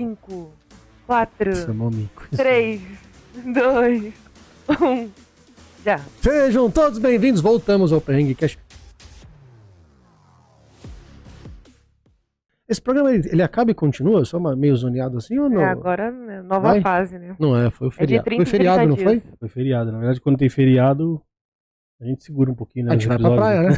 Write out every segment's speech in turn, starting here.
5, 4, Isso é mó mico. 3, 2, 1. Já. Sejam todos bem-vindos, voltamos ao Perrengue Cast. Esse programa, ele acaba e continua? Só meio zoneado assim ou não? Agora, né, nova Vai? fase, né? Não é, foi o É de feriado. 30 Foi feriado, não dias. foi? Foi feriado. Na verdade, quando tem feriado, a gente segura um pouquinho, né? A gente vai pra praia, né?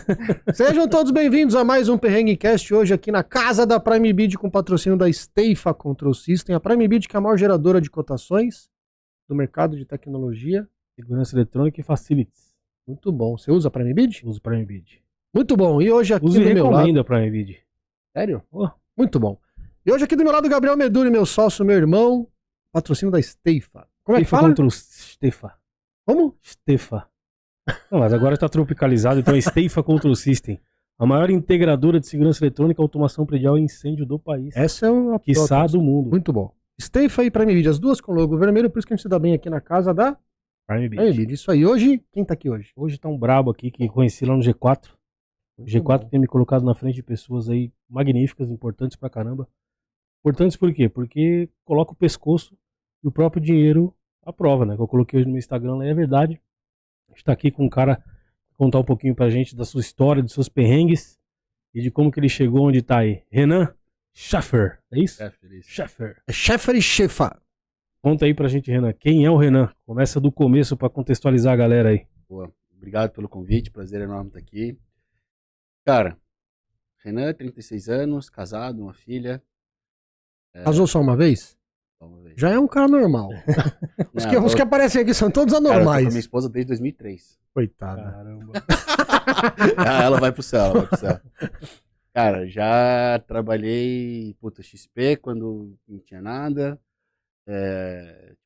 Sejam todos bem-vindos a mais um Perrengue Cast, hoje aqui na casa da Prime Bid, com patrocínio da Steifa Control System. A Prime Bid, que é a maior geradora de cotações do mercado de tecnologia. Segurança eletrônica e facilities. Muito bom. Você usa a Prime Bid? Uso Prime Bid. Muito bom. E hoje aqui Uso do e meu lado... recomendo a Prime Bid. Sério? Oh. Muito bom. E hoje aqui do meu lado, Gabriel Meduri, meu sócio, meu irmão, patrocínio da Steifa. Como é que fala? Contra o Stefa. Como? Stefa. Não, mas agora está tropicalizado, então é Steifa Control System. A maior integradora de segurança eletrônica, automação predial e incêndio do país. Essa é uma... Quiçá do mundo. Muito bom. Steifa e Prime Bid, as duas com logo vermelho, por isso que a gente se dá bem aqui na casa da Prime Bid. Prime Bid. Isso aí. Hoje, quem tá aqui hoje? Hoje tá um brabo aqui que conheci lá no G4. O G4 tem me colocado na frente de pessoas aí magníficas, importantes pra caramba. Importantes por quê? Porque coloca o pescoço e o próprio dinheiro à prova, né? Que eu coloquei hoje no meu Instagram lá, é verdade. A gente tá aqui com um cara contar um pouquinho pra gente da sua história, dos seus perrengues e de como que ele chegou onde tá aí. Renan Schaffer, é isso? Schaffer. É Schaffer e Shefa. Conta aí pra gente, Renan. Quem é o Renan? Começa do começo pra contextualizar a galera aí. Boa. Obrigado pelo convite, prazer enorme estar aqui. Cara, Renan, 36 anos, casado, uma filha. Casou só uma vez? Vamos ver. Já é um cara normal. Os que aparecem aqui são todos Cara, eu tô com a anormais. minha esposa desde 2003. Coitada. Caramba. Ela vai pro céu, ela vai pro céu. Cara, já trabalhei, XP quando não tinha nada.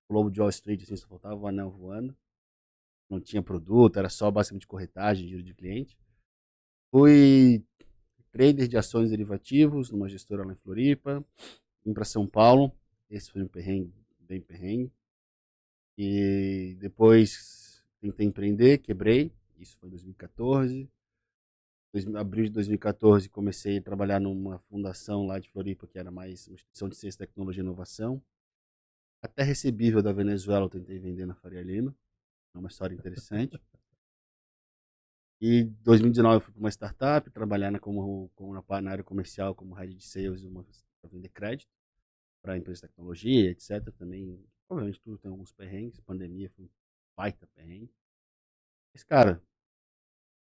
Globo de Wall Street, assim, só faltava o anel voando. Não tinha produto, era só basicamente corretagem, giro de cliente. Fui trader de ações derivativos numa gestora lá em Floripa. Vim para São Paulo. Esse foi um perrengue, bem perrengue. E depois tentei empreender, quebrei. Isso foi em 2014. Abril de 2014 comecei a trabalhar numa fundação lá de Floripa, que era mais uma instituição de ciência, tecnologia e inovação. Até recebível da Venezuela eu tentei vender na Faria Lima. É uma história interessante. E em 2019 eu fui para uma startup, trabalhar na área comercial como head de sales para vender crédito para empresas de tecnologia, etc. Também, obviamente, tudo tem alguns perrengues. Pandemia foi um baita perrengue. Mas, cara,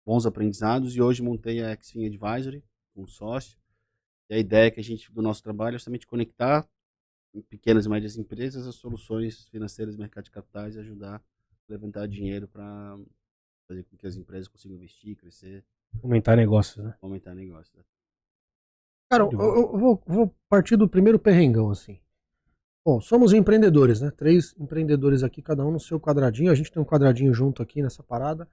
bons aprendizados. E hoje montei a Xfin Advisory com um sócio. E a ideia que do nosso trabalho é justamente conectar pequenas e médias empresas as soluções financeiras do mercado de capitais e ajudar a levantar dinheiro para fazer com que as empresas consigam investir, crescer. Aumentar negócios, né? Aumentar negócio. Né? Cara, eu vou partir do primeiro perrengão, assim. Bom, somos empreendedores, né? 3 empreendedores aqui, cada um no seu quadradinho. A gente tem um quadradinho junto aqui nessa parada.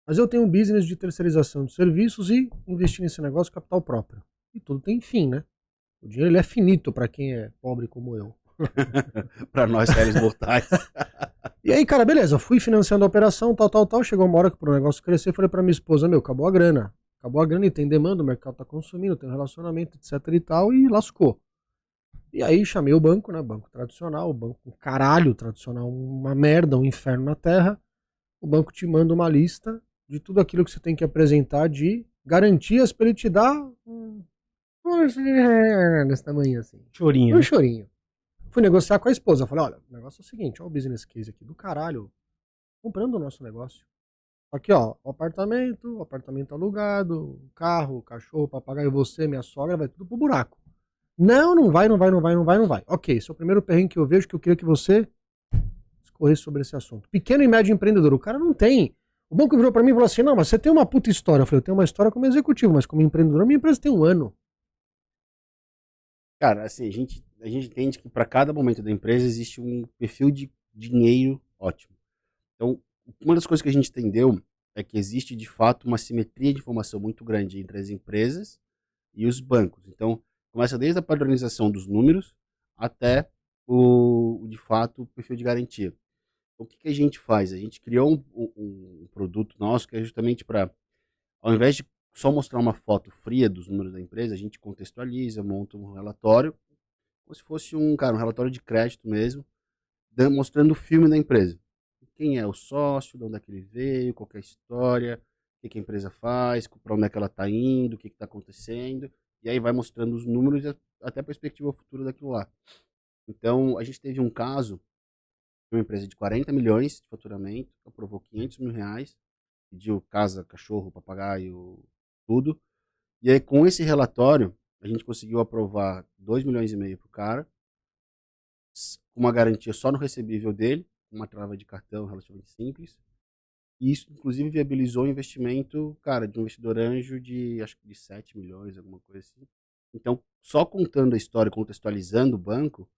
Mas eu tenho um business de terceirização de serviços e investir nesse negócio capital próprio. E tudo tem fim, né? O dinheiro ele é finito para quem é pobre como eu. Para nós, réis mortais. E aí, cara, beleza, fui financiando a operação, tal. Chegou uma hora que pro negócio crescer, falei pra minha esposa, acabou a grana. Acabou a grana e tem demanda, o mercado tá consumindo, tem um relacionamento, etc e tal, e lascou. E aí chamei o banco, né, banco tradicional, banco caralho tradicional, uma merda, um inferno na terra. O banco te manda uma lista de tudo aquilo que você tem que apresentar de garantias pra ele te dar desse tamanho assim. Chorinho. Um Né? chorinho. Fui negociar com a esposa. Falei, olha, o negócio é o seguinte, ó, o business case aqui do caralho, comprando o nosso negócio. Aqui, ó, o apartamento alugado, carro, cachorro, papagaio, você, minha sogra, vai tudo pro buraco. Não vai. Ok, esse é o primeiro perrengue que eu vejo que eu queria que você escorresse sobre esse assunto. Pequeno e médio empreendedor, o cara não tem. O banco virou pra mim e falou assim, não, mas você tem uma puta história. Eu falei, eu tenho uma história como executivo, mas como empreendedor, minha empresa tem 1 ano. Cara, assim, a gente entende que para cada momento da empresa existe um perfil de dinheiro ótimo. Então, uma das coisas que a gente entendeu é que existe, de fato, uma simetria de informação muito grande entre as empresas e os bancos. Então, começa desde a padronização dos números até de fato, o perfil de garantia. O que a gente faz? A gente criou um produto nosso que é justamente para, ao invés de só mostrar uma foto fria dos números da empresa, a gente contextualiza, monta um relatório como se fosse um relatório de crédito mesmo, mostrando o filme da empresa. Quem é o sócio, de onde é que ele veio, qual que é a história, o que a empresa faz, para onde é que ela está indo, o que está acontecendo, e aí vai mostrando os números e até a perspectiva futura daquilo lá. Então, a gente teve um caso de uma empresa de 40 milhões de faturamento, aprovou 500 mil reais, pediu casa, cachorro, papagaio, tudo, e aí com esse relatório, a gente conseguiu aprovar 2 milhões e meio para o cara, com uma garantia só no recebível dele, uma trava de cartão relativamente simples. E isso, inclusive, viabilizou o investimento, cara, de um investidor anjo de, acho que de 7 milhões, alguma coisa assim. Então, só contando a história, contextualizando o banco,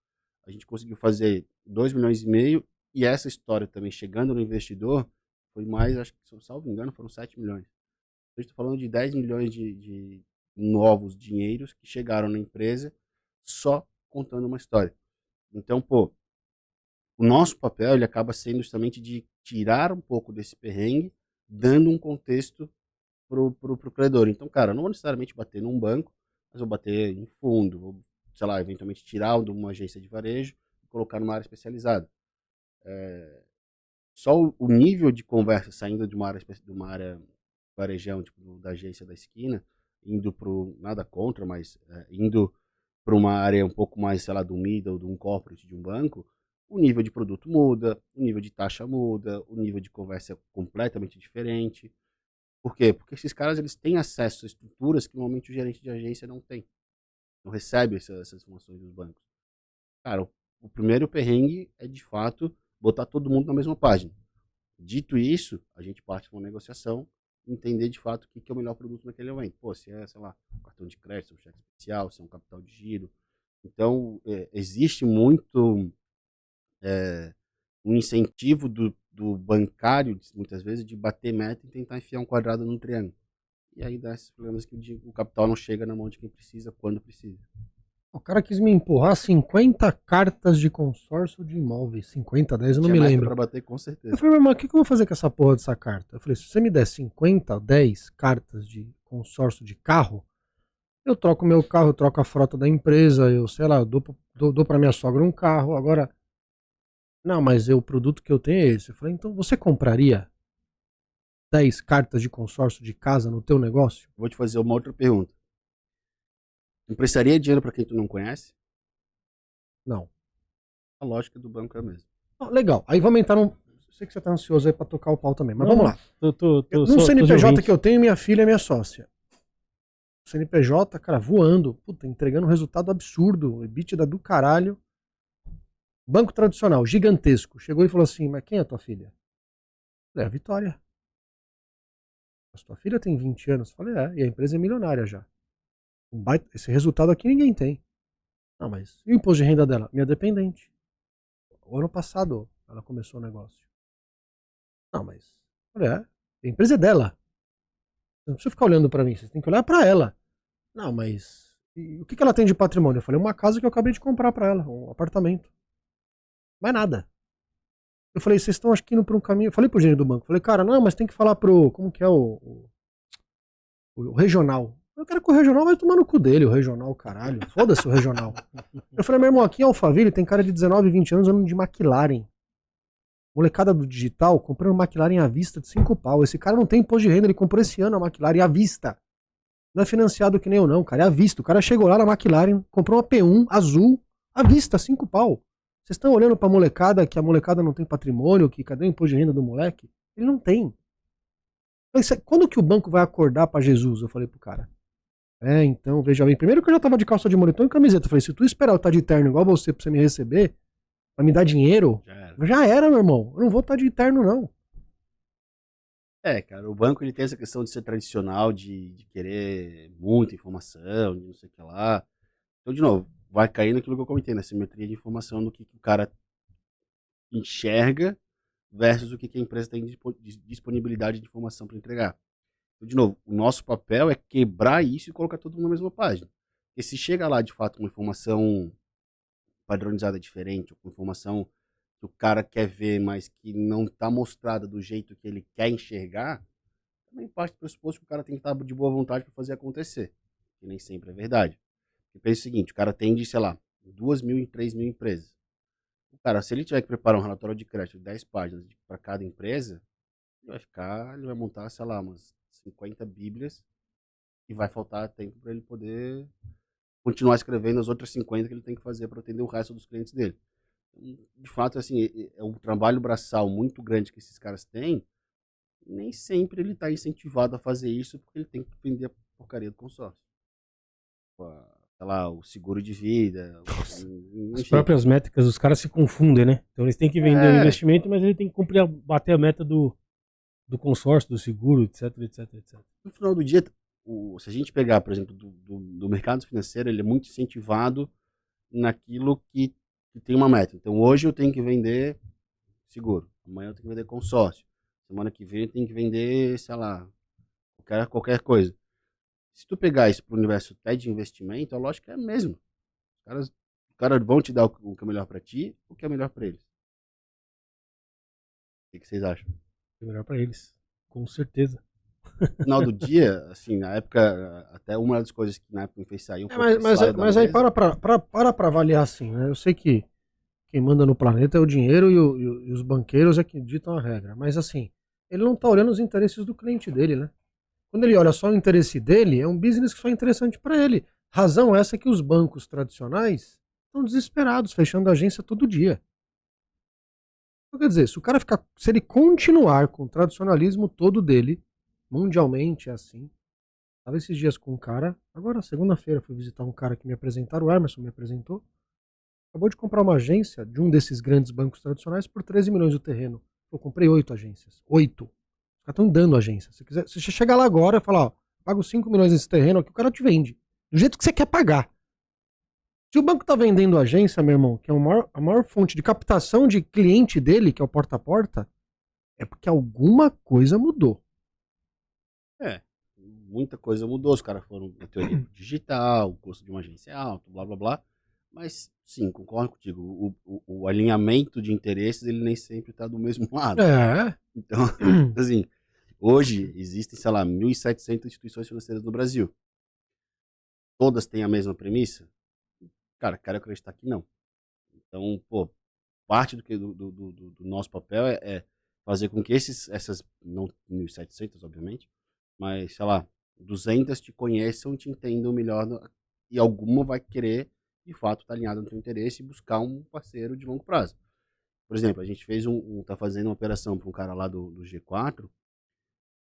a gente conseguiu fazer 2 milhões e meio, e essa história também chegando no investidor, foi mais, acho que, se eu salvo engano, foram 7 milhões. A gente está falando de 10 milhões de novos dinheiros que chegaram na empresa só contando uma história. Então, pô, o nosso papel ele acaba sendo justamente de tirar um pouco desse perrengue, dando um contexto pro credor. Então, cara, eu não vou necessariamente bater num banco, mas vou bater em fundo, vou, sei lá, eventualmente tirar de uma agência de varejo e colocar numa área especializada. Só o nível de conversa saindo de uma área varejão, tipo da agência da esquina, indo para nada contra, mas indo para uma área um pouco mais, sei lá, do middle, de um corporate, de um banco, o nível de produto muda, o nível de taxa muda, o nível de conversa é completamente diferente. Por quê? Porque esses caras eles têm acesso a estruturas que normalmente o gerente de agência não tem. Não recebe essas informações dos bancos. Cara, o primeiro perrengue é, de fato, botar todo mundo na mesma página. Dito isso, a gente parte para uma negociação, entender de fato o que é o melhor produto naquele momento. Pô, se é, sei lá, um cartão de crédito, um cheque especial, se é um capital de giro. Então, existe muito um incentivo do bancário, muitas vezes, de bater meta e tentar enfiar um quadrado num triângulo. E aí dá esses problemas que o capital não chega na mão de quem precisa, quando precisa. O cara quis me empurrar 50 cartas de consórcio de imóveis. 50, 10, eu não Tinha me meta lembro. para bater, com Eu certeza. falei, meu irmão, o que eu vou fazer com essa porra dessa carta? Eu falei, se você me der 50, 10 cartas de consórcio de carro, eu troco meu carro, eu troco a frota da empresa, eu, sei lá, eu dou pra minha sogra um carro. Agora, não, mas o produto que eu tenho é esse. Eu falei, então você compraria 10 cartas de consórcio de casa no teu negócio? Vou te fazer uma outra pergunta. Emprestaria dinheiro para quem tu não conhece? Não. A lógica do banco é a mesma. Não, legal. Aí vamos entrar num. Eu sei que você tá ansioso aí pra tocar o pau também, mas Não, vamos lá. Tô Num só de CNPJ ouvinte. que eu tenho, minha filha é minha sócia. CNPJ, cara, voando, puta, entregando um resultado absurdo, EBITDA do caralho. Banco tradicional, gigantesco. Chegou e falou assim, mas quem é a tua filha? Eu falei, a Vitória. A tua filha tem 20 anos? Eu falei, e a empresa é milionária já. Esse resultado aqui ninguém tem. Não, mas e o imposto de renda dela? Minha dependente. O ano passado ela começou o negócio. Não, mas. Eu falei, a empresa é dela. Você não precisa ficar olhando pra mim, você tem que olhar pra ela. Não, mas. E o que ela tem de patrimônio? Eu falei, uma casa que eu acabei de comprar pra ela, um apartamento. Mais nada. Eu falei, vocês estão acho que indo por um caminho. Eu falei pro gerente do banco, falei, cara, não, mas tem que falar pro. Como que é o regional? Eu quero que o regional vai tomar no cu dele, o regional, caralho. Foda-se o regional. Eu falei, meu irmão, aqui em Alphaville tem cara de 19, 20 anos andando de McLaren. Molecada do digital comprando McLaren à vista de 5 pau. Esse cara não tem imposto de renda, ele comprou esse ano a McLaren à vista. Não é financiado que nem eu não, cara, é à vista. O cara chegou lá na McLaren, comprou uma P1 azul, à vista, 5 pau. Vocês estão olhando pra molecada, que a molecada não tem patrimônio, que cadê o imposto de renda do moleque? Ele não tem. Quando que o banco vai acordar pra Jesus? Eu falei pro cara. Então, veja bem. Primeiro que eu já tava de calça de moletom e camiseta. Eu falei, se tu esperar eu estar de terno igual você pra você me receber, pra me dar dinheiro, já era, meu irmão. Eu não vou estar de terno, não. Cara, o banco ele tem essa questão de ser tradicional, de querer muita informação, de não sei o que lá. Então, de novo, vai cair naquilo que eu comentei, na simetria de informação do que o cara enxerga versus o que a empresa tem de disponibilidade de informação para entregar. Então, de novo, o nosso papel é quebrar isso e colocar todo mundo na mesma página. Porque se chega lá, de fato, uma informação padronizada diferente, ou com informação que o cara quer ver, mas que não está mostrada do jeito que ele quer enxergar, também parte do pressuposto que o cara tem que estar de boa vontade para fazer acontecer. Que nem sempre é verdade. E pensa o seguinte, o cara tem de, sei lá, 2.000 e 3.000 empresas. O cara, se ele tiver que preparar um relatório de crédito de 10 páginas para cada empresa, ele vai montar, sei lá, umas 50 bíblias e vai faltar tempo para ele poder continuar escrevendo as outras 50 que ele tem que fazer para atender o resto dos clientes dele. De fato, assim, é um trabalho braçal muito grande que esses caras têm. Nem sempre ele está incentivado a fazer isso porque ele tem que vender a porcaria do consórcio. Sei lá, o seguro de vida, As enfim. próprias métricas, os caras se confundem, né? Então eles têm que vender o É, investimento, mas ele tem que cumprir, bater a meta do consórcio, do seguro, etc, etc, etc. no final do dia, se a gente pegar, por exemplo, do mercado financeiro, ele é muito incentivado naquilo que tem uma meta. Então, hoje eu tenho que vender seguro, amanhã eu tenho que vender consórcio, semana que vem eu tenho que vender, sei lá, qualquer coisa. Se tu pegar isso para o universo até de investimento, a lógica é a mesma. Os caras vão te dar o que é melhor para ti, o que é melhor para eles. O que vocês acham? É melhor pra eles, com certeza. No final do dia, assim, na época, até uma das coisas que na época me fez sair um pouco Mas, do mas, salário da mas aí mesa. para avaliar assim, né? Eu sei que quem manda no planeta é o dinheiro e os banqueiros é que ditam a regra. Mas assim, ele não tá olhando os interesses do cliente dele, né? Quando ele olha só o interesse dele, é um business que só é interessante para ele. Razão essa que os bancos tradicionais estão desesperados, fechando agência todo dia. Então, quer dizer, se ele continuar com o tradicionalismo todo dele, mundialmente é assim. Tava esses dias com um cara, agora segunda-feira fui visitar um cara que me apresentaram, o Emerson me apresentou. Acabou de comprar uma agência de um desses grandes bancos tradicionais por 13 milhões o terreno. Eu comprei 8 agências. 8. Os caras estão dando agência. Se você chegar lá agora e falar, ó, pago 5 milhões nesse terreno aqui, o cara te vende. Do jeito que você quer pagar. Se o banco tá vendendo agência, meu irmão, que é a maior fonte de captação de cliente dele, que é o porta a porta, é porque alguma coisa mudou. É, muita coisa mudou. Os caras foram, na teoria, pro digital, o custo de uma agência é alto, blá, blá, blá. Mas, sim, concordo contigo. O alinhamento de interesses, ele nem sempre está do mesmo lado. É. Então, assim, hoje existem, sei lá, 1.700 instituições financeiras no Brasil. Todas têm a mesma premissa? Cara, quero acreditar que não. Então, pô, parte do nosso papel é fazer com que essas, não 1.700, obviamente, mas, sei lá, 200 te conheçam, te entendam melhor e alguma vai querer, de fato, estar alinhada no teu interesse e buscar um parceiro de longo prazo. Por exemplo, a gente tá fazendo uma operação para um cara lá do G4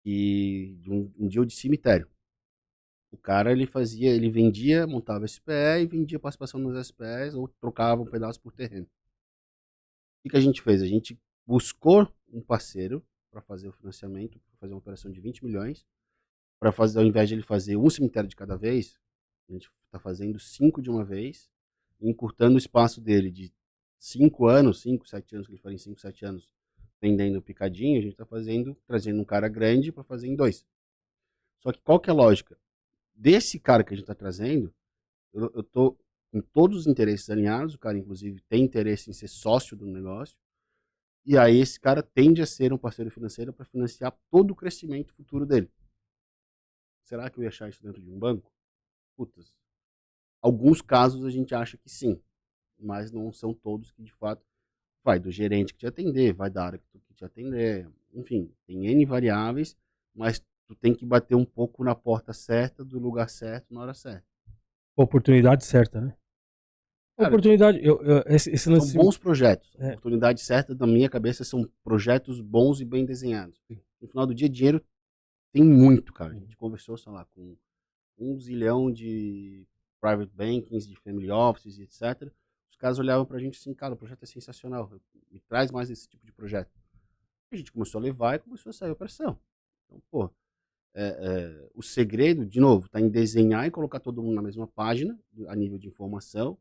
e de um deal de cemitério. O cara, ele vendia, montava SPE e vendia participação nos SPEs ou trocava um pedaço por terreno. O que a gente fez? A gente buscou um parceiro para fazer o financiamento, para fazer uma operação de 20 milhões, para fazer, ao invés de ele fazer um cemitério de cada vez, a gente está fazendo 5 de uma vez, encurtando o espaço dele de 5 anos, 5, 7 anos, que ele faria em 5, 7 anos, vendendo picadinho, a gente está trazendo um cara grande para fazer em 2. Só que qual que é a lógica? Desse cara que a gente está trazendo, eu tô com todos os interesses alinhados, o cara inclusive tem interesse em ser sócio do negócio, e aí esse cara tende a ser um parceiro financeiro para financiar todo o crescimento futuro dele. Será que eu ia achar isso dentro de um banco? Putas. Alguns casos a gente acha que sim, mas não são todos que de fato vai do gerente que te atender, vai da área que te atender, enfim, tem N variáveis, mas tu tem que bater um pouco na porta certa, do lugar certo, na hora certa. Oportunidade certa, né? Cara, Oportunidade, esse são lance. bons projetos. A É. oportunidade certa, na minha cabeça, são projetos bons e bem desenhados. No final do dia, dinheiro tem muito, cara. A gente conversou, sei lá, com 1 zilhão de private bankings, de family offices, etc. Os caras olhavam pra gente assim, cara, o projeto é sensacional, me traz mais esse tipo de projeto. A gente começou a levar e começou a sair a operação. Então, pô, o segredo, de novo, tá em desenhar e colocar todo mundo na mesma página, a nível de informação,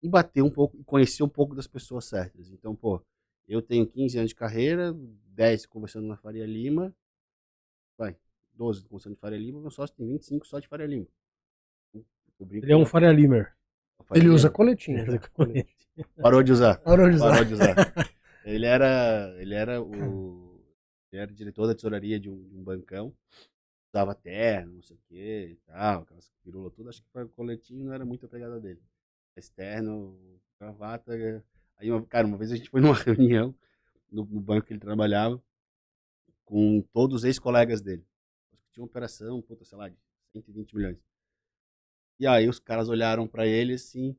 e bater um pouco, e conhecer um pouco das pessoas certas. Então, pô, eu tenho 15 anos de carreira, 10 conversando na Faria Lima, 12 conversando de Faria Lima, meu sócio tem 25 só de Faria Lima. Eu brinco Ele é que um ele Faria Limer. é o Faria Ele usa Lima. coletinho já. Colete. Parou de usar. Parou de usar. Parou de usar. Ele era diretor da tesouraria de um bancão, usava terno, não sei o que e tal, aquelas pirulas todas. Acho que para o coletinho não era muito a pegada dele. externo, gravata. Aí, cara, uma vez a gente foi numa reunião no banco que ele trabalhava com todos os ex-colegas dele. Acho que tinha uma operação, puta, sei lá, de 120 milhões. E aí os caras olharam pra ele assim,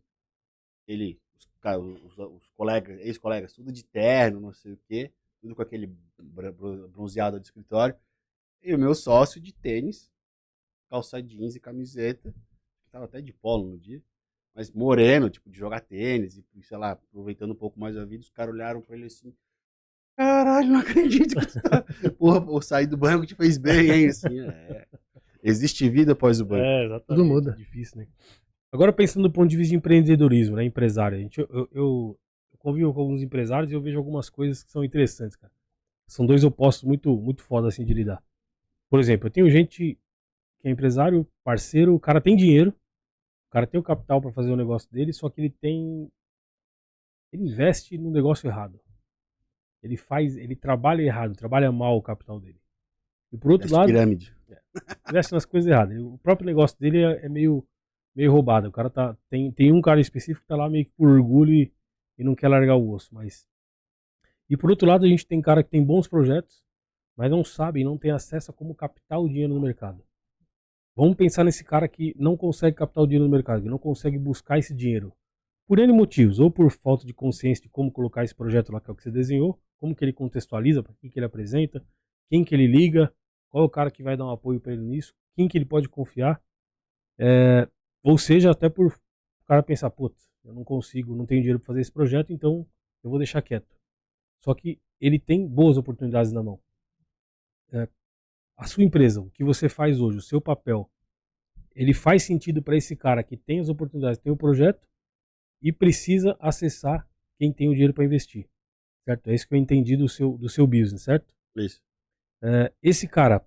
os colegas, ex-colegas, tudo de terno, não sei o quê, tudo com aquele bronzeado de escritório, e o meu sócio de tênis, calça jeans e camiseta, que tava até de polo no dia, mas moreno, tipo, de jogar tênis, e sei lá, aproveitando um pouco mais a vida, os caras olharam pra ele assim, caralho, não acredito que tu tá... Porra, eu saí do banco te fez bem, hein? Assim, existe vida após o banco. Exatamente. Tudo muda. É difícil, né? Agora, pensando do ponto de vista de empreendedorismo, né? Empresário. Eu convivo com alguns empresários e eu vejo algumas coisas que são interessantes, cara. São dois opostos muito, muito foda, assim, de lidar. Por exemplo, eu tenho gente que é empresário, parceiro, o cara tem dinheiro, o cara tem o capital para fazer o negócio dele, só que ele investe no negócio errado. Ele trabalha errado, trabalha mal o capital dele. E por outro lado, pirâmide. investe nas coisas erradas. O próprio negócio dele é meio roubado. O cara tem um cara específico que tá lá meio que por orgulho e não quer largar o osso. E por outro lado, a gente tem cara que tem bons projetos, mas não sabe e não tem acesso a como captar o dinheiro no mercado. Vamos pensar nesse cara que não consegue captar o dinheiro no mercado, que não consegue buscar esse dinheiro. Por N motivos, ou por falta de consciência de como colocar esse projeto lá que é o que você desenhou, como que ele contextualiza, para quem que ele apresenta, quem que ele liga, qual é o cara que vai dar um apoio para ele nisso, quem que ele pode confiar. Ou seja, até por o cara pensar, putz, eu não consigo, não tenho dinheiro para fazer esse projeto, então eu vou deixar quieto. Só que ele tem boas oportunidades na mão. A sua empresa, o que você faz hoje, o seu papel, ele faz sentido para esse cara que tem as oportunidades, tem o projeto e precisa acessar quem tem o dinheiro para investir. Certo? É isso que eu entendi do seu business, certo? Isso. Esse cara,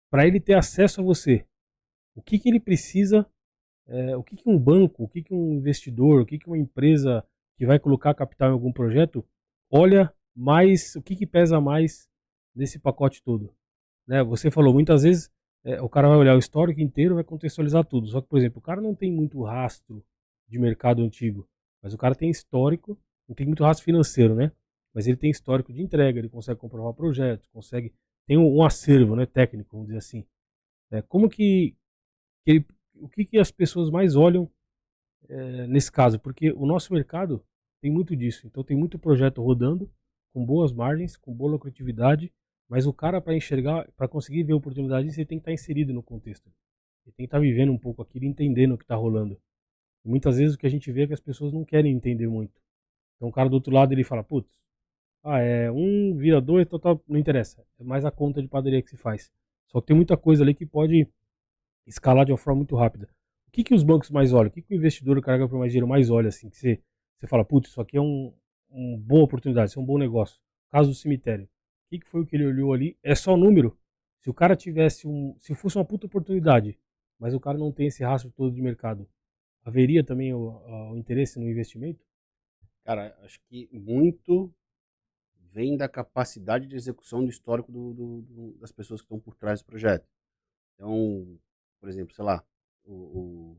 para ele ter acesso a você, o que ele precisa, o que um banco, o que um investidor, o que uma empresa que vai colocar capital em algum projeto, olha mais, o que pesa mais nesse pacote todo. Né? Você falou, muitas vezes o cara vai olhar o histórico inteiro, vai contextualizar tudo. Só que, por exemplo, o cara não tem muito rastro de mercado antigo, mas o cara tem histórico, não tem muito rastro financeiro, né? Mas ele tem histórico de entrega, ele consegue comprovar projetos, tem um acervo, né, técnico, vamos dizer assim. Como o que as pessoas mais olham nesse caso? Porque o nosso mercado tem muito disso. Então tem muito projeto rodando, com boas margens, com boa lucratividade, mas o cara para enxergar, para conseguir ver a oportunidade, ele tem que estar inserido no contexto. Ele tem que estar vivendo um pouco aquilo, entendendo o que está rolando. E muitas vezes o que a gente vê é que as pessoas não querem entender muito. Então o cara do outro lado ele fala, putz, um vira dois, total, não interessa. É mais a conta de padaria que se faz. Só que tem muita coisa ali que pode escalar de uma forma muito rápida. O que os bancos mais olham? O que o investidor, o cara que por mais dinheiro mais olha assim? Que você fala, putz, isso aqui é uma boa oportunidade, isso é um bom negócio. Caso do cemitério. O que foi o que ele olhou ali? É só número? Se o cara tivesse se fosse uma puta oportunidade, mas o cara não tem esse rastro todo de mercado, haveria também o interesse no investimento? Cara, acho que muito vem da capacidade de execução do histórico das pessoas que estão por trás do projeto. Então, por exemplo, sei lá, o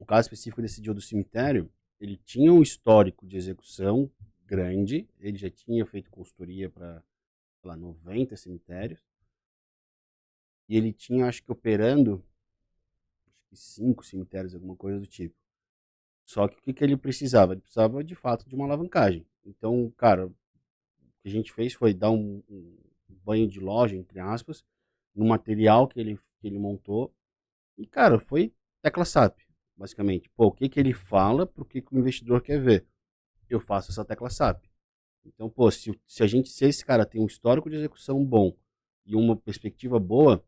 caso específico desse dia do cemitério, ele tinha um histórico de execução grande, ele já tinha feito consultoria para, sei lá, 90 cemitérios, e ele tinha, acho que operando, acho que 5 cemitérios, alguma coisa do tipo. Só que o que ele precisava? Ele precisava, de fato, de uma alavancagem. Então, cara, o que a gente fez foi dar um banho de loja, entre aspas, no material que ele montou. E, cara, foi tecla SAP, basicamente. Pô, o que ele fala pro que o investidor quer ver? Eu faço essa tecla SAP. Então, pô, se esse cara tem um histórico de execução bom e uma perspectiva boa,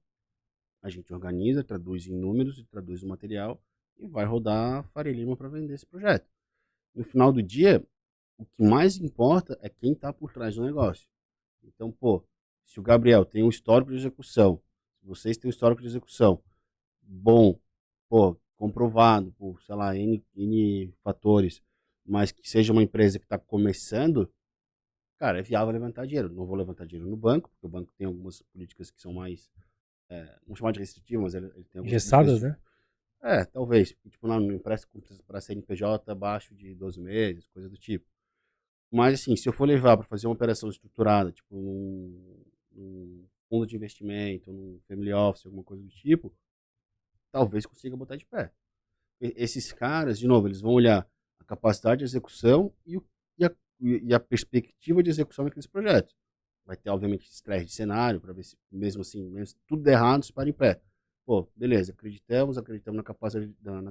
a gente organiza, traduz em números e traduz o material e vai rodar Faria Lima para vender esse projeto. No final do dia, o que mais importa é quem está por trás do negócio. Então, pô, se o Gabriel tem um histórico de execução, se vocês têm um histórico de execução bom, pô, comprovado por, sei lá, N fatores, mas que seja uma empresa que está começando, cara, é viável levantar dinheiro. Não vou levantar dinheiro no banco, porque o banco tem algumas políticas que são mais, vamos chamar de restritivas, mas ele tem algumas Engessadas, políticas né? Talvez. Tipo, não empresta para CNPJ abaixo de 12 meses, coisa do tipo. Mas, assim, se eu for levar para fazer uma operação estruturada, tipo, num fundo de investimento, num family office, alguma coisa do tipo, talvez consiga botar de pé. Esses caras, de novo, eles vão olhar a capacidade de execução e a perspectiva de execução daqueles projetos. Vai ter, obviamente, estresse de cenário, para ver se, mesmo assim, mesmo se tudo der errado, se para em pé. Pô, beleza, acreditamos na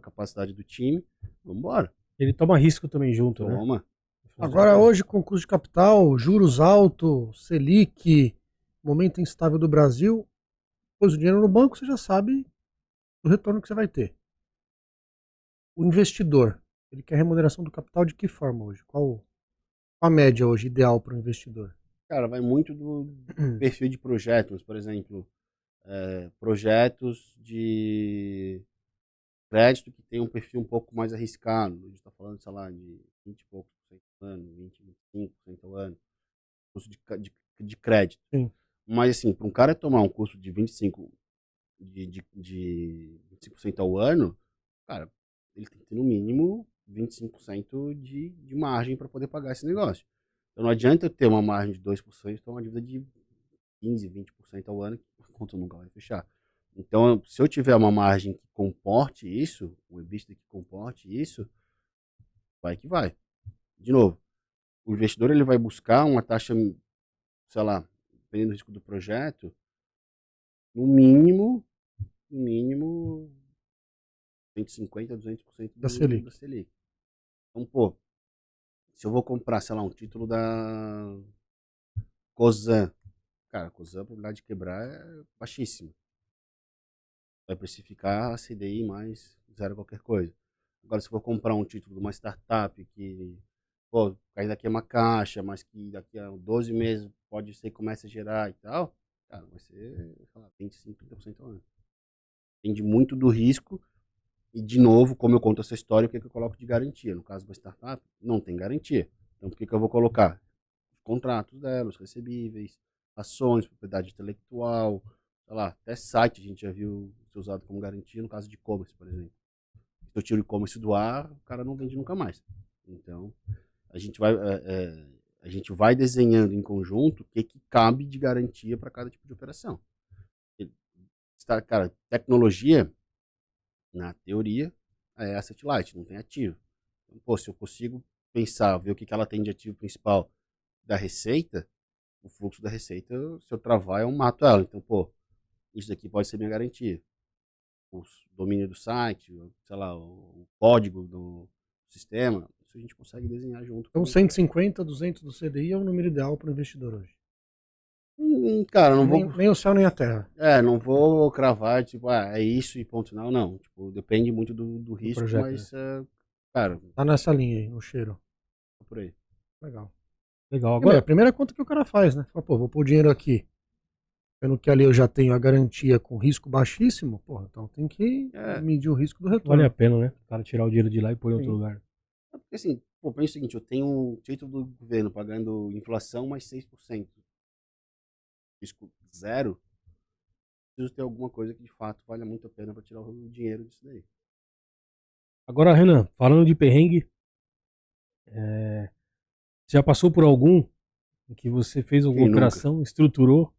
capacidade do time, vamos embora. Ele toma risco também junto, né? Toma. Agora, hoje, com custo de capital, juros altos, Selic, momento instável do Brasil, pôs o dinheiro no banco, você já sabe o retorno que você vai ter. O investidor, ele quer remuneração do capital de que forma hoje? Qual a média hoje ideal para o investidor? Cara, vai muito do perfil de projetos. Por exemplo, projetos de crédito que tem um perfil um pouco mais arriscado. A gente está falando, sei lá, de 20 e poucos por cento ao ano, 20, 25% ao ano, custo de crédito. Sim. Mas, assim, para um cara tomar um custo de 25% ao ano, cara, ele tem que ter no mínimo 25% de margem para poder pagar esse negócio. Então não adianta eu ter uma margem de 2% e ter uma dívida de 15%, 20% ao ano, que a conta nunca vai fechar. Então, se eu tiver uma margem que comporte isso, um EBITDA que comporte isso, vai que vai. De novo, o investidor ele vai buscar uma taxa, sei lá, dependendo do risco do projeto, no mínimo 150% a 200% Da Selic. da Selic. Então, pô, se eu vou comprar, sei lá, um título da Cosan, cara, a Cosan, a probabilidade de quebrar é baixíssima. Vai precificar a CDI mais zero qualquer coisa. Agora, se eu for comprar um título de uma startup que, pô, ainda queima caixa, mas que daqui a 12 meses pode ser que comece a gerar e tal, cara, vai ser, sei lá, 25%, 30% ao ano. Depende muito do risco. E, de novo, como eu conto essa história, o que eu coloco de garantia? No caso de uma startup, não tem garantia. Então, o que eu vou colocar? Os contratos dela, os recebíveis, ações, propriedade intelectual, sei lá, até site a gente já viu ser usado como garantia no caso de e-commerce, por exemplo. Se eu tiro o e-commerce do ar, o cara não vende nunca mais. Então, a gente vai desenhando em conjunto o que cabe de garantia para cada tipo de operação. Cara, tecnologia, na teoria, é asset light, não tem ativo. Então, pô, se eu consigo pensar, ver o que ela tem de ativo principal da receita, o fluxo da receita, se eu travar, eu mato ela. Então, pô, isso daqui pode ser minha garantia. O domínio do site, sei lá, o código do sistema, isso a gente consegue desenhar junto. Então, 150, 200 do CDI é o número ideal para o investidor hoje. Cara, não nem, vou. Nem o céu nem a terra. Não vou cravar, tipo, é isso e ponto final, não. Tipo, depende muito do risco, projeto, mas, cara, Tá nessa linha aí, no cheiro. tá por aí. Legal. Legal. Agora, a Agora, primeira conta que o cara faz, né? Fala, pô, vou pôr o dinheiro aqui. Pelo que ali eu já tenho a garantia com risco baixíssimo, porra, então tem que medir o risco do retorno. vale a pena, né? O cara tirar o dinheiro de lá e pôr em outro Sim. lugar. Porque assim, pô, pensa o seguinte, eu tenho um título do governo pagando inflação mais 6%. Risco zero. Preciso ter alguma coisa que de fato valha muito a pena para tirar o dinheiro disso daí. Agora, Renan, falando de perrengue, você já passou por algum em que você fez alguma Quem nunca? operação, estruturou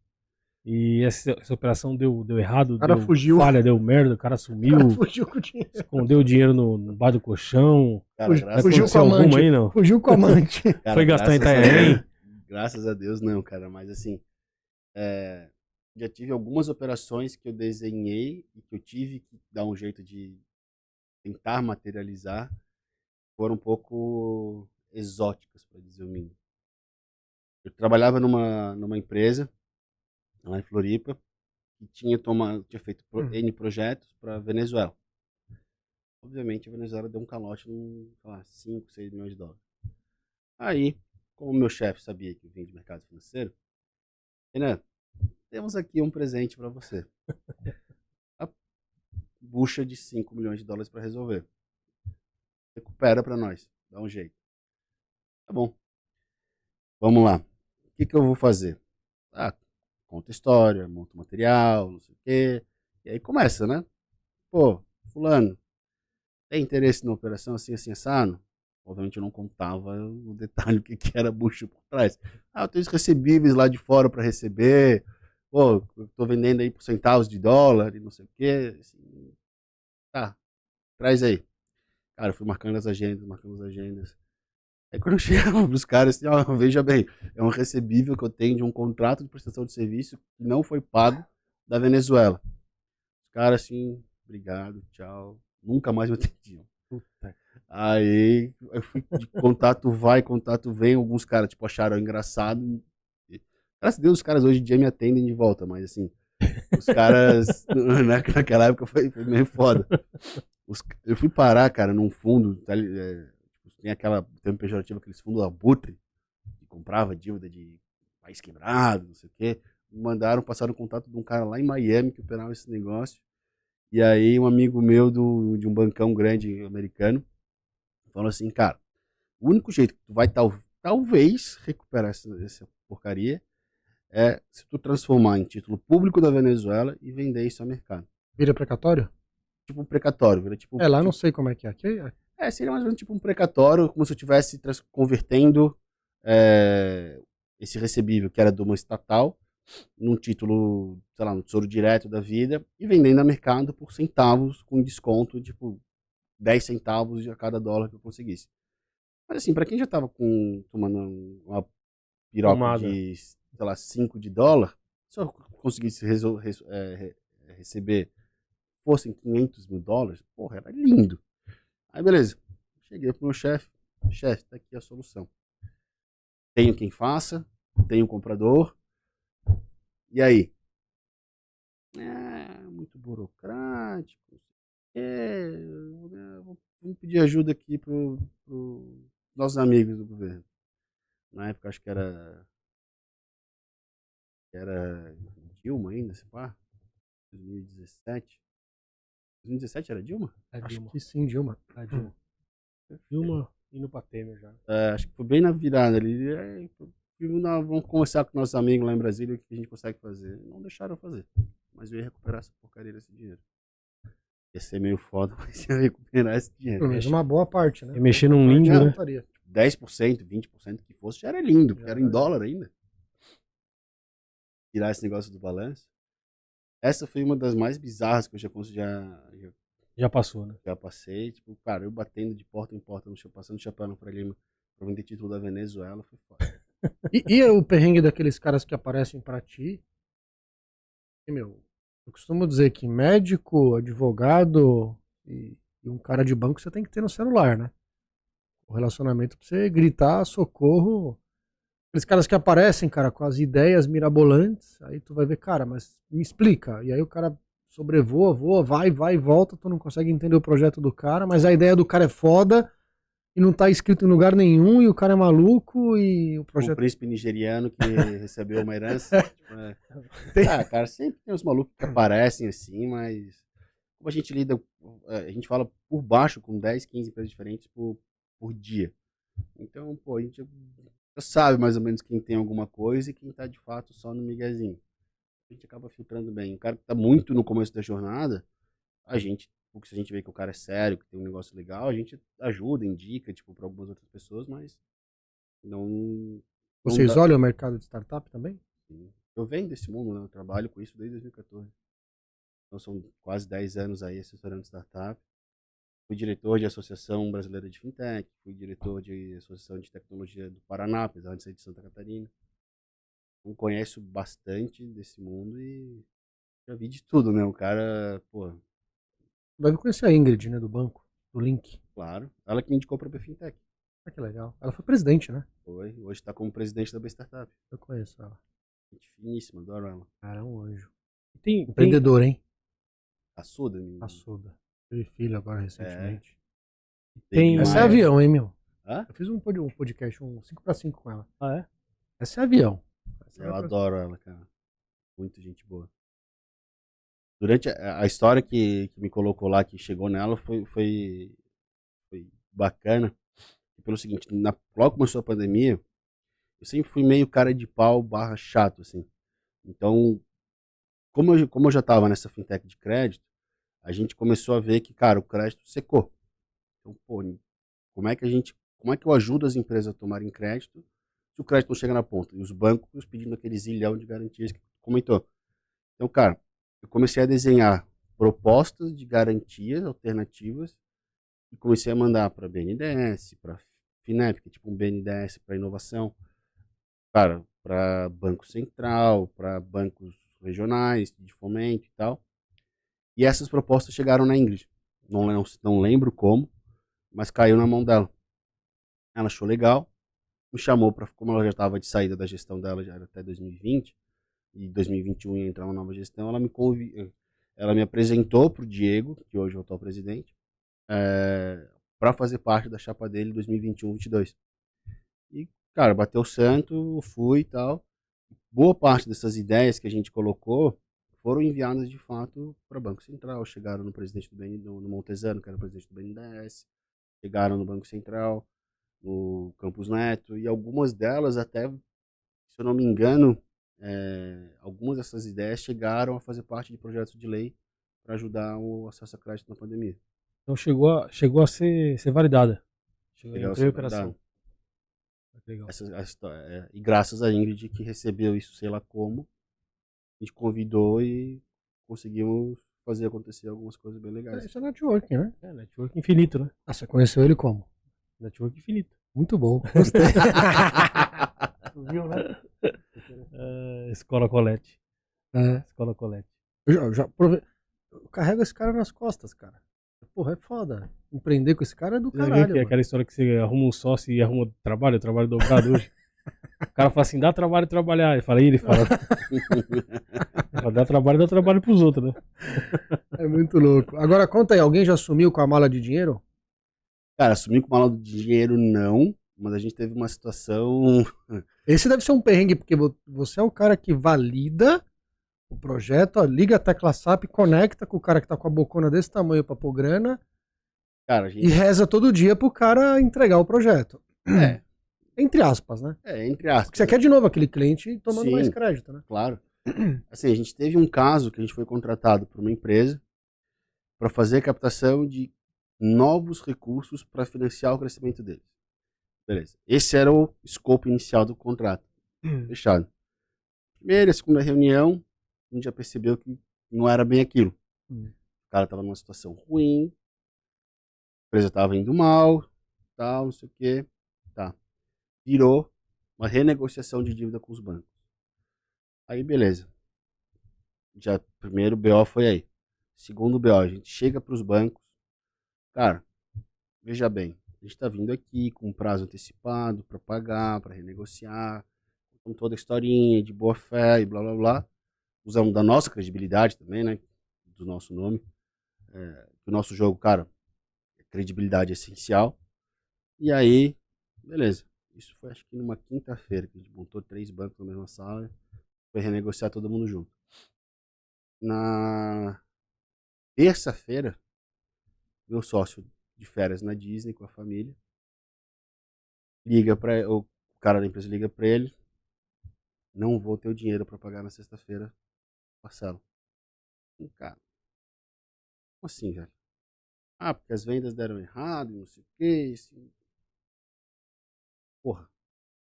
e essa operação deu errado, O cara deu fugiu. falha, deu merda, o cara O sumiu, cara fugiu com o dinheiro. escondeu o dinheiro no bar do colchão. Cara, Já Fugiu aconteceu com a alguma aí, aí, não? Fugiu com a amante. Cara, Foi gastar em graças a Itanhaém? Deus- Graças a Deus não, cara. Mas assim, já tive algumas operações que eu desenhei e que eu tive que dar um jeito de tentar materializar. Foram um pouco exóticas, para dizer o mínimo. Eu trabalhava numa empresa lá em Floripa que tinha feito N projetos para Venezuela. Obviamente, a Venezuela deu um calote em, sei lá, 5, 6 milhões de dólares. Aí, como meu chefe sabia que eu vinha de mercado financeiro, Renan, temos aqui um presente para você. A bucha de 5 milhões de dólares para resolver. Recupera para nós, dá um jeito. Tá bom. Vamos lá. O que eu vou fazer? Conta história, monta material, não sei o quê. E aí começa, né? Pô, fulano, tem interesse na operação assim, assim, assado? Obviamente eu não contava o detalhe, o que que era bucha por trás. Ah, eu tenho os recebíveis lá de fora para receber. Pô, eu tô vendendo aí por centavos de dólar e não sei o quê. Assim, tá, traz aí. Cara, eu fui marcando as agendas, marcando as agendas. Aí quando eu chegava pros caras, assim, ó, veja bem, é um recebível que eu tenho de um contrato de prestação de serviço que não foi pago da Venezuela. Os caras assim, obrigado, tchau. Nunca mais me atendiam. Puta. Aí eu fui de contato vai, contato vem. Alguns caras, tipo, acharam engraçado. Graças a Deus, os caras hoje em dia me atendem de volta, mas assim, os caras, naquela época foi meio foda. Eu fui parar, cara, num fundo, tem aquela termo pejorativo, aqueles fundos abutre, que comprava dívida de país quebrado, não sei o quê. Me mandaram, passaram o contato de um cara lá em Miami que operava esse negócio. E aí um amigo meu de um bancão grande americano falou assim, cara, o único jeito que tu vai talvez recuperar essa porcaria é se tu transformar em título público da Venezuela e vender isso ao mercado. Vira precatório? Tipo um precatório, vira tipo... É, lá eu não sei como é que é. Aqui seria mais ou menos tipo um precatório, como se eu estivesse convertendo esse recebível, que era de uma estatal, num título, sei lá, no Tesouro Direto da vida, e vendendo a mercado por centavos, com desconto, tipo, 10 centavos a cada dólar que eu conseguisse. Mas assim, pra quem já tava tomando uma piroca Tomada. de, sei lá, 5 de dólar, se eu conseguisse receber, fossem 500 mil dólares, porra, era lindo. Aí beleza, cheguei pro meu chefe, tá aqui a solução. Tenho quem faça, tenho comprador, e aí? Muito burocrático, vamos pedir ajuda aqui pro nossos amigos do governo. Na época acho que era Dilma ainda, se pá, 2017. 2017 era Dilma? A acho Dilma. que sim, Dilma. A Dilma. Dilma indo pra Temer já. Acho que foi bem na virada ali. Vamos conversar com nossos amigos lá em Brasília o que a gente consegue fazer. Não deixaram eu fazer. Mas eu ia recuperar essa porcaria desse dinheiro. Ia ser meio foda, mas ia recuperar esse dinheiro. Pelo menos uma boa parte, né? E mexer num limbo, Eu né? voltaria. 10%, 20% que fosse, já era lindo, porque Já era em era. dólar ainda. Tirar esse negócio do balanço. Essa foi uma das mais bizarras que eu Já passou, né? já passei. Tipo, cara, eu batendo de porta em porta, passando chapéu no Freire Lima pra vender título da Venezuela, foi foda. E o perrengue daqueles caras que aparecem pra ti? E, meu, eu costumo dizer que médico, advogado e um cara de banco você tem que ter no celular, né? O relacionamento pra você gritar socorro. Aqueles caras que aparecem, cara, com as ideias mirabolantes, aí tu vai ver, cara, mas me explica. E aí o cara sobrevoa, voa, vai e volta, tu não consegue entender o projeto do cara, mas a ideia do cara é foda e não tá escrito em lugar nenhum e o cara é maluco e o Um projeto... príncipe nigeriano que recebeu uma herança. Tipo, cara, sempre tem uns malucos que aparecem assim, mas como a gente lida, a gente fala por baixo com 10, 15 empresas diferentes por dia. Então, pô, a gente já sabe mais ou menos quem tem alguma coisa e quem tá de fato só no miguezinho. A gente acaba filtrando bem. O cara que tá muito no começo da jornada, porque se a gente vê que o cara é sério, que tem um negócio legal, a gente ajuda, indica, tipo, para algumas outras pessoas, mas não Vocês dá. olham o mercado de startup também? Eu venho desse mundo, né? Eu trabalho com isso desde 2014. Então são quase 10 anos aí assessorando startup. Fui diretor de Associação Brasileira de Fintech, fui diretor de Associação de Tecnologia do Paraná, apesar de ser de Santa Catarina. Então conheço bastante desse mundo e já vi de tudo, né? O cara, pô, Deve conhecer a Ingrid, né, do banco, do Link. claro, ela que me indicou para a Fintech. Ah, que legal. Ela foi presidente, né? Hoje está como presidente da B Startup. Eu conheço ela. Gente finíssima, adoro ela. Cara, é um anjo. Tem, Empreendedor, hein? Assuda, menino. Assuda. Teve filho agora recentemente. tem, Essa é avião, hein, meu? Hã? Eu fiz um podcast, um 5x5 com ela. Ah, é? Essa é avião. Essa Eu é adoro ela, cara. Muito gente boa. Durante a história que me colocou lá, que chegou nela, foi bacana. Pelo seguinte, logo que começou a pandemia, eu sempre fui meio cara de pau / chato, assim. Então, como eu já estava nessa fintech de crédito, a gente começou a ver que, cara, o crédito secou. Então, pô, como é que eu ajudo as empresas a tomarem crédito se o crédito não chega na ponta? E os bancos pedindo aquele zilhão de garantias que tu comentou. Então, cara, eu comecei a desenhar propostas de garantias alternativas e comecei a mandar para BNDES, para FINEP, que é tipo um BNDES para inovação, cara, para Banco Central, para bancos regionais de fomento e tal. E essas propostas chegaram na Ingrid. Não lembro como, mas caiu na mão dela. Ela achou legal, me chamou para, como ela já estava de saída da gestão dela, já era até 2020, e 2021 ia entrar uma nova gestão, ela me apresentou para o Diego, que hoje é o atual presidente, para fazer parte da chapa dele em 2021-22. E, cara, bateu o santo, fui e tal. Boa parte dessas ideias que a gente colocou foram enviadas de fato para o Banco Central, chegaram no presidente no Montesano, que era o presidente do BNDES, chegaram no Banco Central, no Campos Neto, e algumas delas até, se eu não me engano, algumas dessas ideias chegaram a fazer parte de projetos de lei para ajudar o acesso a crédito na pandemia. Então chegou a ser validada. Chegou a Entrou ser em operação. Legal. E graças a Ingrid, que recebeu isso, sei lá como, a gente convidou e conseguimos fazer acontecer algumas coisas bem legais. Isso é networking, né? É, network infinito, né? Ah, você conheceu ele como? Network infinito. Muito bom. Gostei. Viu, né? Escola Colette. Escola Colette. Eu carrego esse cara nas costas, cara. Porra, é foda. Empreender com esse cara é do caralho. Que é aquela história que você arruma um sócio e arruma trabalho dobrado hoje. O cara fala assim, dá trabalho trabalhar. Ele fala. Dá trabalho pros outros, né? É muito louco. Agora conta aí, alguém já sumiu com a mala de dinheiro? Cara, assumir com mala de dinheiro não, mas a gente teve uma situação. Esse deve ser um perrengue, porque você é o cara que valida o projeto, ó, liga a tecla SAP, conecta com o cara que tá com a bocona desse tamanho pra pôr grana, cara, e reza todo dia pro cara entregar o projeto. É. Entre aspas, né? Entre aspas. Porque você quer de novo aquele cliente tomando Sim, mais crédito, né? Claro. Assim, a gente teve um caso que a gente foi contratado por uma empresa para fazer a captação de novos recursos para financiar o crescimento deles. Beleza. Esse era o escopo inicial do contrato. Fechado. Primeira e segunda reunião, a gente já percebeu que não era bem aquilo. O cara estava numa situação ruim, a empresa estava indo mal, tal, não sei o quê. Tá. Virou uma renegociação de dívida com os bancos. Aí, beleza. Já primeiro BO foi aí. Segundo BO, a gente chega para os bancos. Cara, veja bem, a gente está vindo aqui com um prazo antecipado para pagar, para renegociar, com toda a historinha de boa fé e blá blá blá. Usamos da nossa credibilidade também, né? Do nosso nome. Do nosso jogo, cara, credibilidade é essencial. E aí, beleza. Isso foi acho que numa quinta-feira, que a gente montou 3 bancos na mesma sala, foi renegociar todo mundo junto. Na terça-feira, meu sócio de férias na Disney com a família, o cara da empresa liga pra ele, não vou ter o dinheiro pra pagar na sexta-feira, parcela. Cara, como assim, velho? Ah, porque as vendas deram errado, não sei o que. Assim. Porra,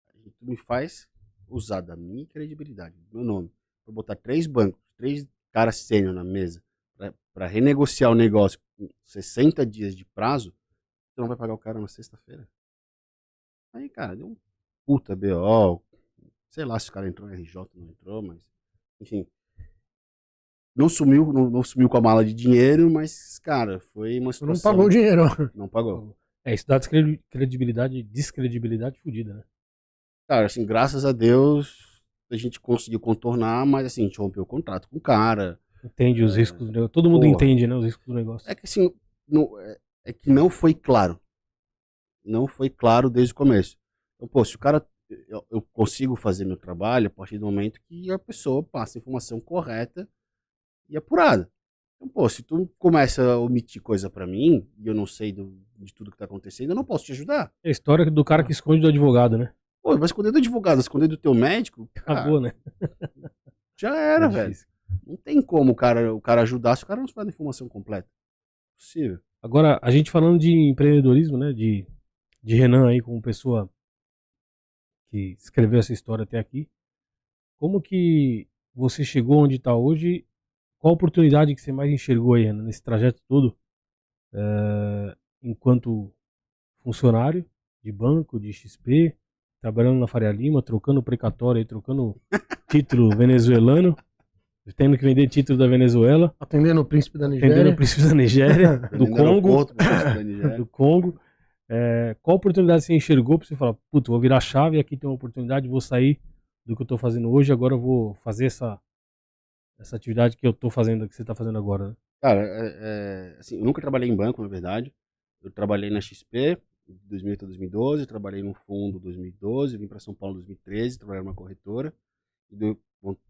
aí tu me faz usar da minha credibilidade, do meu nome, pra botar 3 bancos, 3 caras sênior na mesa, pra renegociar o negócio com 60 dias de prazo, tu não vai pagar o cara na sexta-feira? Aí, cara, deu um puta BO. Sei lá se o cara entrou no RJ, não entrou, mas. Enfim. Não sumiu com a mala de dinheiro, mas, cara, foi uma situação. Não pagou o dinheiro. Não pagou. Isso dá descredibilidade fodida, né? Cara, assim, graças a Deus a gente conseguiu contornar, mas assim, a gente rompeu o contrato com o cara. Entende os riscos do negócio. Todo mundo entende, né? Os riscos do negócio. É que assim, é que não foi claro. Não foi claro desde o começo. Então, pô, se o cara. Eu consigo fazer meu trabalho a partir do momento que a pessoa passa a informação correta e apurada. Então, pô, se tu começa a omitir coisa pra mim e eu não sei de tudo que tá acontecendo, eu não posso te ajudar. É a história do cara que esconde do advogado, né? Pô, vai esconder do advogado, esconder do teu médico? Acabou, né? Já era, velho. Não tem como o cara ajudar se o cara não se dá a informação completa. Possível. Agora, a gente falando de empreendedorismo, né? De Renan aí como pessoa que escreveu essa história até aqui. Como que você chegou onde está hoje? Qual a oportunidade que você mais enxergou aí, Renan, nesse trajeto todo, enquanto funcionário de banco, de XP, trabalhando na Faria Lima, trocando precatório aí, trocando título venezuelano, tendo que vender título da Venezuela, Atendendo o príncipe da atendendo Nigéria. o príncipe da Nigéria, do Vendendo Congo, aeroporto pro príncipe da Nigéria. do Congo. Qual oportunidade você enxergou para você falar, putz, vou virar a chave, aqui tem uma oportunidade, vou sair do que eu tô fazendo hoje, agora eu vou fazer essa atividade que eu tô fazendo, que você tá fazendo agora, né? Cara, assim, eu nunca trabalhei em banco, na verdade. Eu trabalhei na XP de 2008 a 2012, trabalhei num fundo em 2012, vim para São Paulo em 2013, trabalhei numa corretora.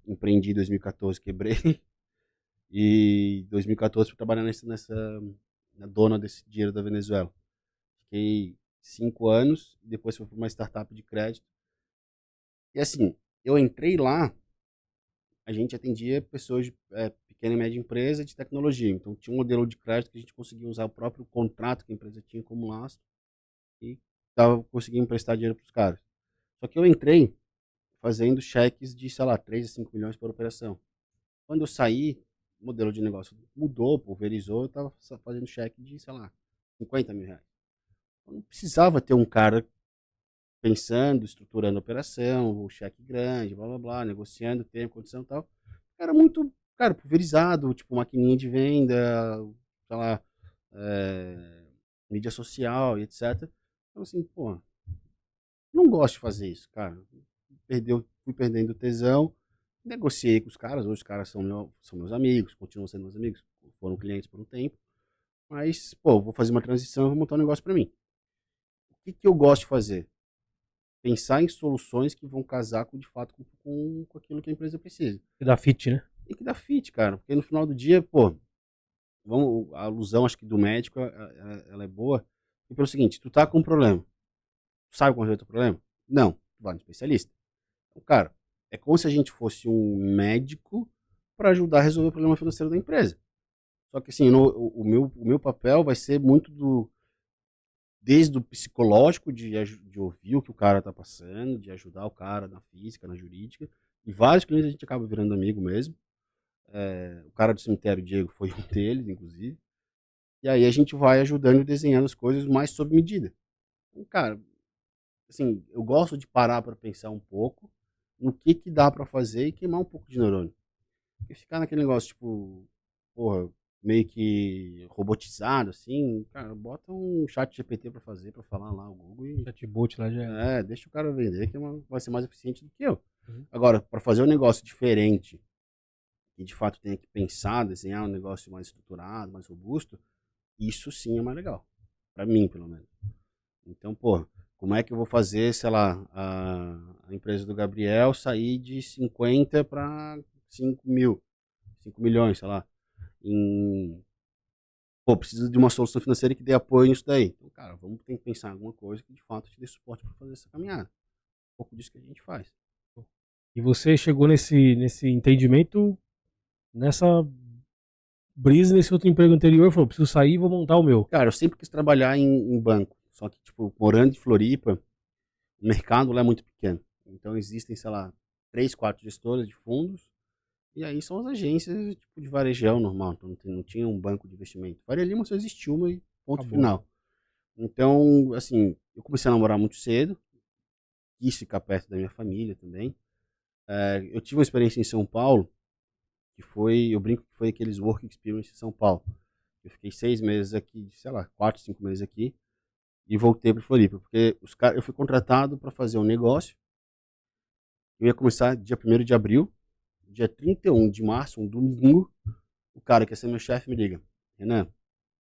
Empreendi em 2014, quebrei. E em 2014 fui trabalhar na dona desse dinheiro da Venezuela. Fiquei 5 anos, depois fui para uma startup de crédito. E assim, eu entrei lá, a gente atendia pessoas de pequena e média empresa de tecnologia. Então tinha um modelo de crédito que a gente conseguia usar o próprio contrato que a empresa tinha como lastro e conseguia emprestar dinheiro para os caras. Só que eu entrei fazendo cheques de, sei lá, 3 a 5 milhões por operação. Quando eu saí, o modelo de negócio mudou, pulverizou, eu estava fazendo cheque de, sei lá, 50 mil reais. Eu não precisava ter um cara pensando, estruturando a operação, o cheque grande, blá blá blá, negociando tempo, condição e tal. Era muito, cara, pulverizado, tipo maquininha de venda, sei lá, mídia social e etc. Então assim, pô, não gosto de fazer isso, cara. Fui perdendo tesão, negociei com os caras, hoje os caras são meus amigos, continuam sendo meus amigos, foram clientes por um tempo, mas, pô, vou fazer uma transição, vou montar um negócio para mim. O que eu gosto de fazer? Pensar em soluções que vão casar de fato com aquilo que a empresa precisa. E da FIT, né? Tem que dar fit, cara, porque no final do dia, pô, a alusão acho que do médico, ela é boa, e pelo seguinte, tu tá com um problema, tu sabe qual é o teu problema? Não, tu vai no especialista. Então, cara, é como se a gente fosse um médico para ajudar a resolver o problema financeiro da empresa. Só que assim, o meu papel vai ser muito desde o psicológico, de ouvir o que o cara tá passando, de ajudar o cara na física, na jurídica. E vários clientes a gente acaba virando amigo mesmo. O cara do cemitério, Diego, foi um deles, inclusive. E aí a gente vai ajudando e desenhando as coisas mais sob medida. Então, cara, assim, eu gosto de parar para pensar um pouco no que dá para fazer e queimar um pouco de neurônio. Porque ficar naquele negócio, tipo, porra, meio que robotizado, assim, cara, bota um chat GPT pra fazer, pra falar lá o Google e... Chatbot lá já é. deixa o cara vender, que vai ser mais eficiente do que eu. Uhum. Agora, para fazer um negócio diferente, que de fato tenha que pensar, desenhar um negócio mais estruturado, mais robusto, isso sim é mais legal. Pra mim, pelo menos. Então, pô, como é que eu vou fazer, sei lá, a empresa do Gabriel sair de 50 para 5 milhões, sei lá. Pô, precisa de uma solução financeira que dê apoio nisso daí. Então, cara, vamos ter que pensar em alguma coisa que de fato te dê suporte para fazer essa caminhada. Um pouco disso que a gente faz. E você chegou nesse entendimento, nessa brisa, nesse outro emprego anterior, falou, preciso sair e vou montar o meu. Cara, eu sempre quis trabalhar em banco. Só que, tipo, morando em Floripa, o mercado lá é muito pequeno. Então existem, sei lá, 3, 4 gestoras de fundos. E aí são as agências tipo de varejão normal. Então não tinha um banco de investimento. Faria Lima só existiu uma e ponto Acabou. final. Então, assim, eu comecei a namorar muito cedo. Quis ficar perto da minha família também. Eu tive uma experiência em São Paulo, que foi, eu brinco que foi aqueles work experience em São Paulo. Eu fiquei 6 meses aqui, sei lá, 4, 5 meses aqui. E voltei para Floripa, porque eu fui contratado para fazer um negócio. Eu ia começar dia 1º de abril, dia 31 de março, um domingo, o cara que ia ser meu chefe me liga: Renan,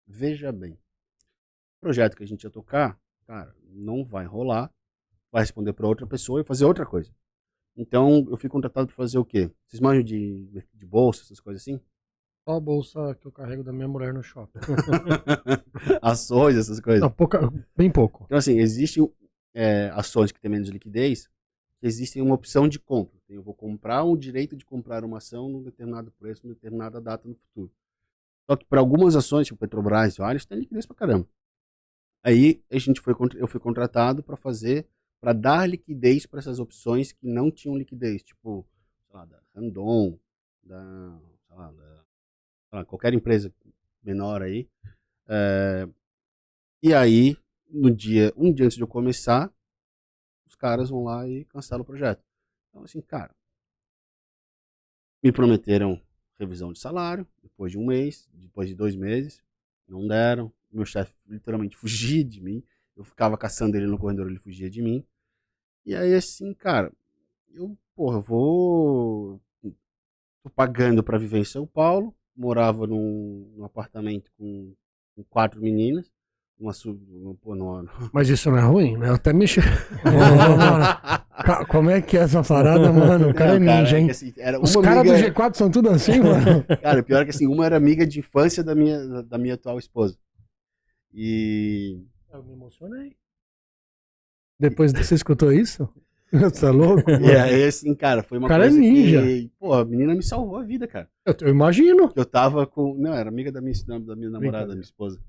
veja bem, o projeto que a gente ia tocar, cara, não vai rolar, vai responder para outra pessoa e fazer outra coisa. Então, eu fui contratado para fazer o quê? Vocês manjam de bolsa, essas coisas assim? Só a bolsa que eu carrego da minha mulher no shopping. Ações, essas coisas. Não, bem pouco. Então, assim, existem ações que têm menos liquidez, que existem uma opção de compra. Eu vou comprar um direito de comprar uma ação num determinado preço, numa determinada data no futuro. Só que para algumas ações, tipo Petrobras e Vale, tem liquidez pra caramba. Aí eu fui contratado para dar liquidez para essas opções que não tinham liquidez, tipo, sei lá, da Randon, sei lá, sei lá, qualquer empresa menor aí. E aí, um dia antes de eu começar, os caras vão lá e cancelam o projeto. Então, assim, cara, me prometeram revisão de salário depois de um mês, depois de 2 meses, não deram. Meu chefe literalmente fugia de mim. Eu ficava caçando ele no corredor, ele fugia de mim. E aí, assim, cara, eu tô pagando pra viver em São Paulo, morava num apartamento com 4 meninas, pô, Mas isso não é ruim, né? Eu até mexi. Como é que é essa parada, mano? O cara é Não, ninja, hein? que, assim, era Os uma caras do amiga- G4 são tudo assim, mano. Cara, o pior é que assim, uma era amiga de infância da minha atual esposa. E. Eu me emocionei. Depois você escutou isso? Você é louco? E aí, assim, cara, foi uma O cara é coisa ninja. que. Pô, a menina me salvou a vida, cara. Eu imagino. Eu tava com. Não, era amiga da minha namorada, da minha esposa.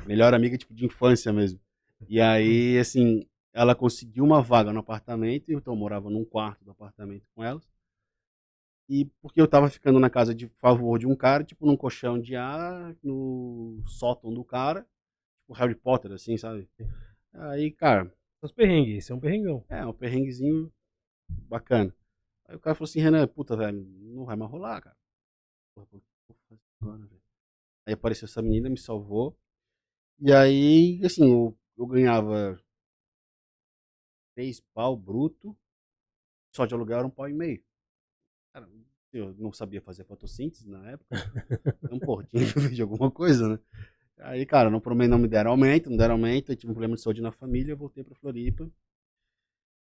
Melhor amiga, tipo, de infância mesmo. E aí, assim, ela conseguiu uma vaga no apartamento, então eu morava num quarto do apartamento com elas. E porque eu tava ficando na casa de favor de um cara, tipo, num colchão de ar, no sótão do cara, tipo Harry Potter, assim, sabe? Aí, cara, Os perrengues, esse é um perrengão. um perrenguezinho bacana. Aí o cara falou assim, Renan, puta, velho, não vai mais rolar, cara. Porra, o que eu vou fazer agora, velho? Aí apareceu essa menina, me salvou. E aí, assim, eu ganhava 3 pau bruto, só de aluguel era 1,5 pau. Cara, eu não sabia fazer fotossíntese na época. Então, porra, tinha que fazer alguma coisa, né? Aí, cara, não me deram aumento, eu tive um problema de saúde na família, eu voltei pra Floripa.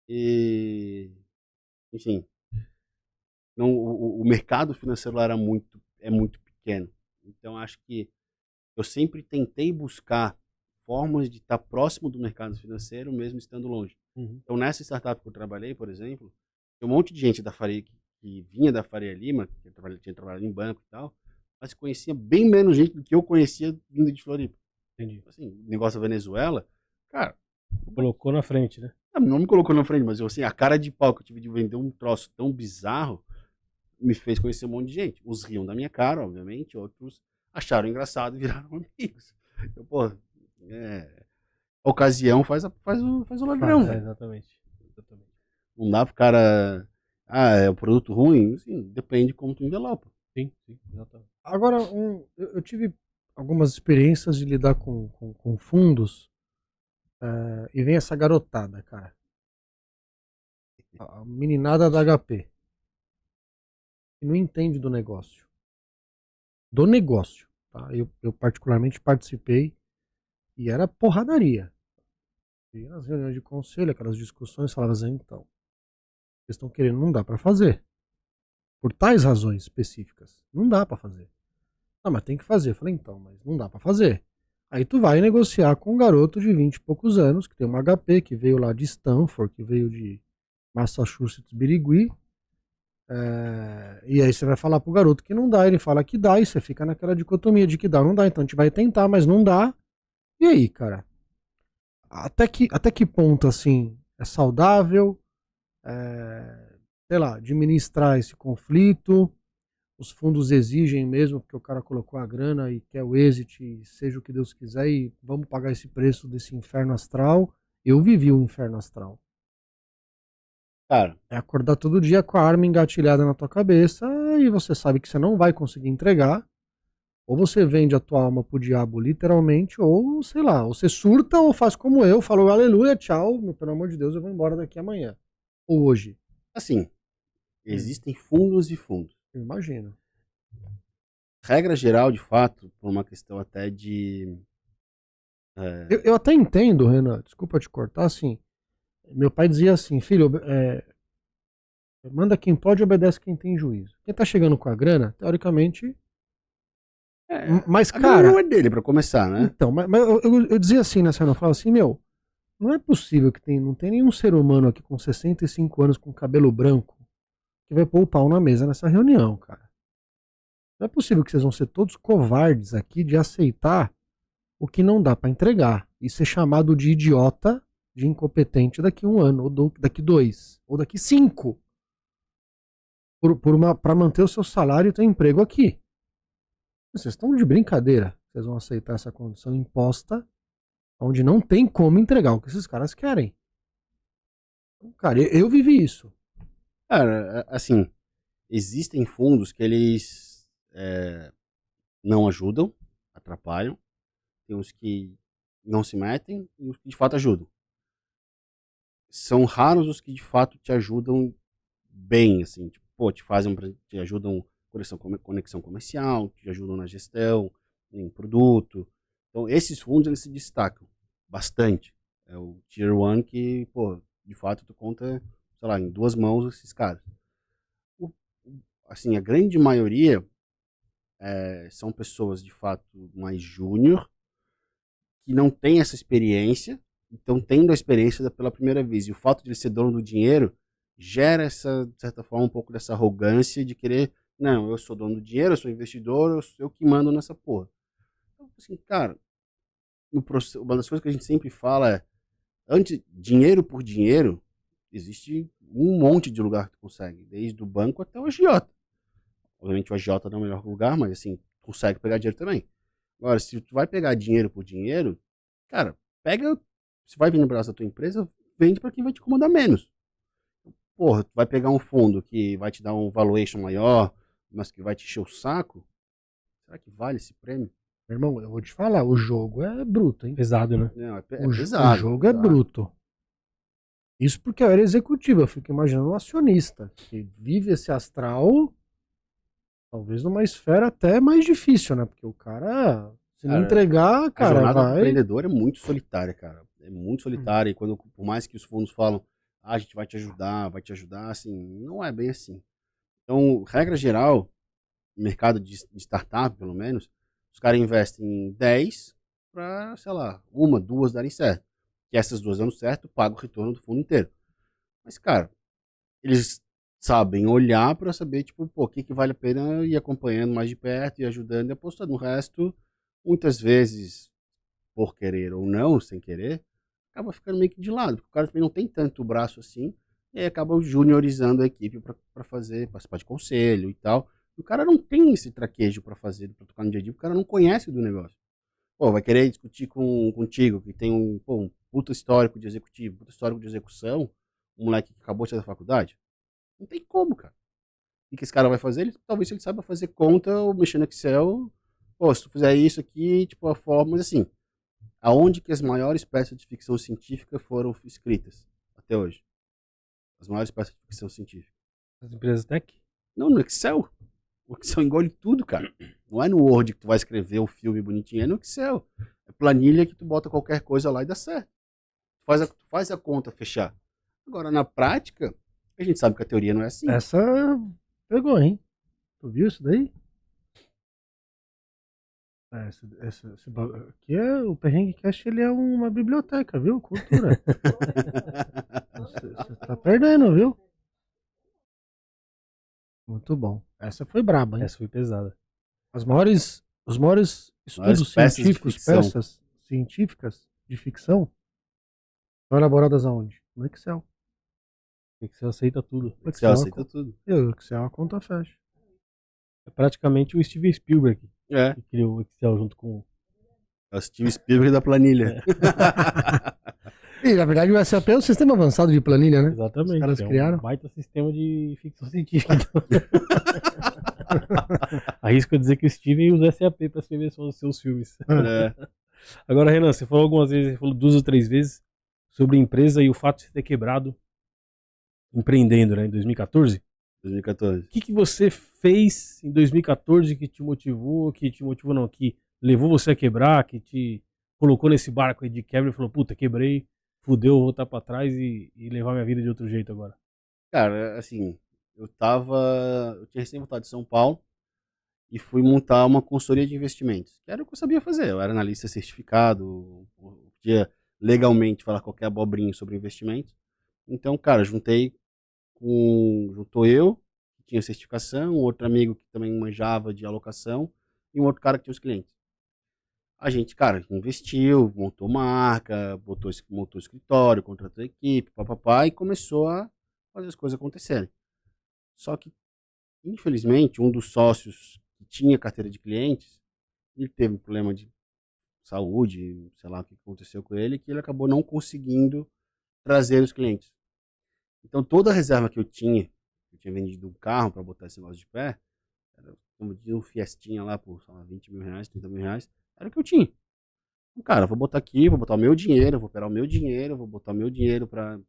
E, enfim, não, o mercado financeiro lá é muito pequeno. Então, acho que eu sempre tentei buscar formas de estar próximo do mercado financeiro, mesmo estando longe. Uhum. Então, nessa startup que eu trabalhei, por exemplo, tem um monte de gente da Faria que vinha da Faria Lima, que tinha trabalhado em banco e tal, mas conhecia bem menos gente do que eu conhecia vindo de Floripa. Entendi. Assim, negócio da Venezuela, cara, Colocou na frente, né? não me colocou na frente, mas eu, assim, a cara de pau que eu tive de vender um troço tão bizarro me fez conhecer um monte de gente. Uns riam da minha cara, obviamente, outros acharam engraçado e viraram amigos. Eu, pô, a ocasião faz o ladrão, velho. Exatamente. Não dá pro cara. É o produto ruim? Assim, depende de como tu envelopa. Sim, exatamente. Agora, eu tive algumas experiências de lidar com fundos e vem essa garotada, cara. A meninada da HP. Que não entende do negócio. Do negócio. Tá? Eu particularmente participei e era porradaria. E nas reuniões de conselho, aquelas discussões, falava assim, então, vocês estão querendo, não dá pra fazer. Por tais razões específicas. Não dá pra fazer. Não, mas tem que fazer. Eu falei, então, mas não dá pra fazer. Aí tu vai negociar com um garoto de 20 e poucos anos, que tem uma HP, que veio lá de Stanford, que veio de Massachusetts, Birigui. E aí você vai falar pro garoto que não dá, ele fala que dá, e você fica naquela dicotomia de que dá ou não dá. Então a gente vai tentar, mas não dá. E aí, cara? Até que ponto, assim, é saudável, sei lá, administrar esse conflito? Os fundos exigem mesmo, porque o cara colocou a grana e quer o exit, e seja o que Deus quiser, e vamos pagar esse preço desse inferno astral. Eu vivi o inferno astral. Cara, É acordar todo dia com a arma engatilhada na tua cabeça e você sabe que você não vai conseguir entregar. Ou você vende a tua alma pro diabo, literalmente, ou sei lá, ou você surta ou faz como eu, falou aleluia, tchau, pelo amor de Deus, eu vou embora daqui amanhã. Ou hoje. assim, existem fundos e fundos. Eu imagino. Regra geral, de fato, por uma questão até de. Eu até entendo, Renan, desculpa te cortar, assim. Meu pai dizia assim, filho, manda quem pode, obedece quem tem juízo. Quem tá chegando com a grana, teoricamente. Mas, A grana cara. não é dele, pra começar, né? Então, mas eu dizia assim nessa reunião, eu falava assim, meu, não é possível que não tem nenhum ser humano aqui com 65 anos com cabelo branco que vai pôr o pau na mesa nessa reunião, cara. Não é possível que vocês vão ser todos covardes aqui de aceitar o que não dá pra entregar e ser chamado de idiota, de incompetente daqui 1 ano, ou daqui 2, ou daqui 5, para manter o seu salário e o seu emprego aqui. Vocês estão de brincadeira. Vocês vão aceitar essa condição imposta, onde não tem como entregar o que esses caras querem. Cara, eu vivi isso. Cara, assim, existem fundos que eles não ajudam, atrapalham. Tem uns que não se metem e os que de fato ajudam. São raros os que de fato te ajudam bem, assim, tipo, pô, te ajudam conexão comercial, te ajudam na gestão, em produto. Então, esses fundos, eles se destacam bastante. É o Tier 1 que, pô, de fato, tu conta, sei lá, em 2 mãos esses caras. Assim, a grande maioria são pessoas, de fato, mais júnior, que não têm essa experiência, então tendo a experiência pela primeira vez. E o fato de ele ser dono do dinheiro gera essa, de certa forma, um pouco dessa arrogância de querer, não, eu sou dono do dinheiro, eu sou investidor, eu sou eu que mando nessa porra. Então, assim, cara, uma das coisas que a gente sempre fala é, antes, dinheiro por dinheiro, existe um monte de lugar que tu consegue, desde o banco até o agiota. Obviamente o agiota não é o melhor lugar, mas assim, consegue pegar dinheiro também. Agora, se tu vai pegar dinheiro por dinheiro, cara, pega, se vai vir no braço da tua empresa, vende para quem vai te incomodar menos. Porra, tu vai pegar um fundo que vai te dar um valuation maior, mas que vai te encher o saco, será que vale esse prêmio? Meu irmão, eu vou te falar, o jogo é bruto, hein? Pesado, né? Não, é O pesado. jogo é bruto. Isso porque eu era executivo, eu fico imaginando um acionista que vive esse astral, talvez numa esfera até mais difícil, né? Porque o cara, se não Cara, entregar, A cara, jornada do vai. empreendedor é muito solitária, cara. É muito solitária. E quando, por mais que os fundos falam, a gente vai te ajudar, assim, não é bem assim. Então, regra geral, no mercado de startup, pelo menos, os caras investem em 10 para, sei lá, 1, 2 darem certo. Que essas 2 dando certo, paga o retorno do fundo inteiro. Mas, cara, eles sabem olhar para saber, tipo, pô, o que vale a pena ir acompanhando mais de perto e ajudando e apostando. O resto, muitas vezes, por querer ou não, sem querer, acaba ficando meio que de lado, porque o cara também não tem tanto braço assim, e aí acaba juniorizando a equipe para fazer, participar de conselho e tal. E o cara não tem esse traquejo para fazer, para tocar no dia a dia, porque o cara não conhece do negócio. Pô, vai querer discutir contigo, que tem um puta histórico de executivo, puta histórico de execução, um moleque que acabou de sair da faculdade? Não tem como, cara. O que esse cara vai fazer? Talvez ele saiba fazer conta ou mexer no Excel. Pô, se tu fizer isso aqui, tipo, a forma, mas assim, aonde que as maiores peças de ficção científica foram escritas até hoje? As maiores peças de ficção científica. As empresas tech? Não, no Excel. O Excel engole tudo, cara. Não é no Word que tu vai escrever o filme bonitinho, é no Excel. É planilha que tu bota qualquer coisa lá e dá certo. Tu faz a conta fechar. Agora, na prática, a gente sabe que a teoria não é assim. Essa pegou, hein? Tu viu isso daí? Aqui é o Perrengue Cast, ele é uma biblioteca, viu? Cultura. Você tá perdendo, viu? Muito bom. Essa foi braba, hein? Essa foi pesada. Os maiores estudos peças de científicos, ficção. peças científicas de ficção, são elaboradas aonde? No Excel. Tem que você aceita tudo. O Excel aceita tudo. E o Excel a conta fecha. É praticamente o Steven Spielberg É, que criou o Excel junto com. é o Steve Spielberg da planilha. E na verdade o SAP é um sistema avançado de planilha, né? Exatamente. Os caras é criaram. um baita sistema de ficção científica. Então. Arrisco eu dizer que o Steven usa SAP para escrever os seus filmes. É. Agora, Renan, você falou algumas vezes, você falou 2 ou 3 vezes sobre a empresa e o fato de você ter quebrado empreendendo, né, em 2014. 2014. O que você fez em 2014 que te motivou, não, que levou você a quebrar, que te colocou nesse barco aí de quebra e falou, puta, quebrei, fudeu, vou voltar pra trás e levar minha vida de outro jeito agora? Cara, assim, eu tinha recém voltado de São Paulo e fui montar uma consultoria de investimentos, que era o que eu sabia fazer. Eu era analista certificado, podia legalmente falar qualquer abobrinha sobre investimentos. Então, cara, juntou eu, tinha certificação, um outro amigo que também manjava de alocação e um outro cara que tinha os clientes. A gente, cara, investiu, montou marca, montou escritório, contratou equipe, papapá, e começou a fazer as coisas acontecerem. Só que, infelizmente, um dos sócios que tinha carteira de clientes, ele teve um problema de saúde, sei lá o que aconteceu com ele, que ele acabou não conseguindo trazer os clientes. Então, toda a reserva que eu tinha vendido um carro para botar esse negócio de pé, era, como diz, um Fiestinha lá por, sei lá, 20 mil reais, 30 mil reais, era o que eu tinha. Então, cara, eu vou botar aqui, vou botar o meu dinheiro, vou operar o meu dinheiro, vou botar o meu dinheiro para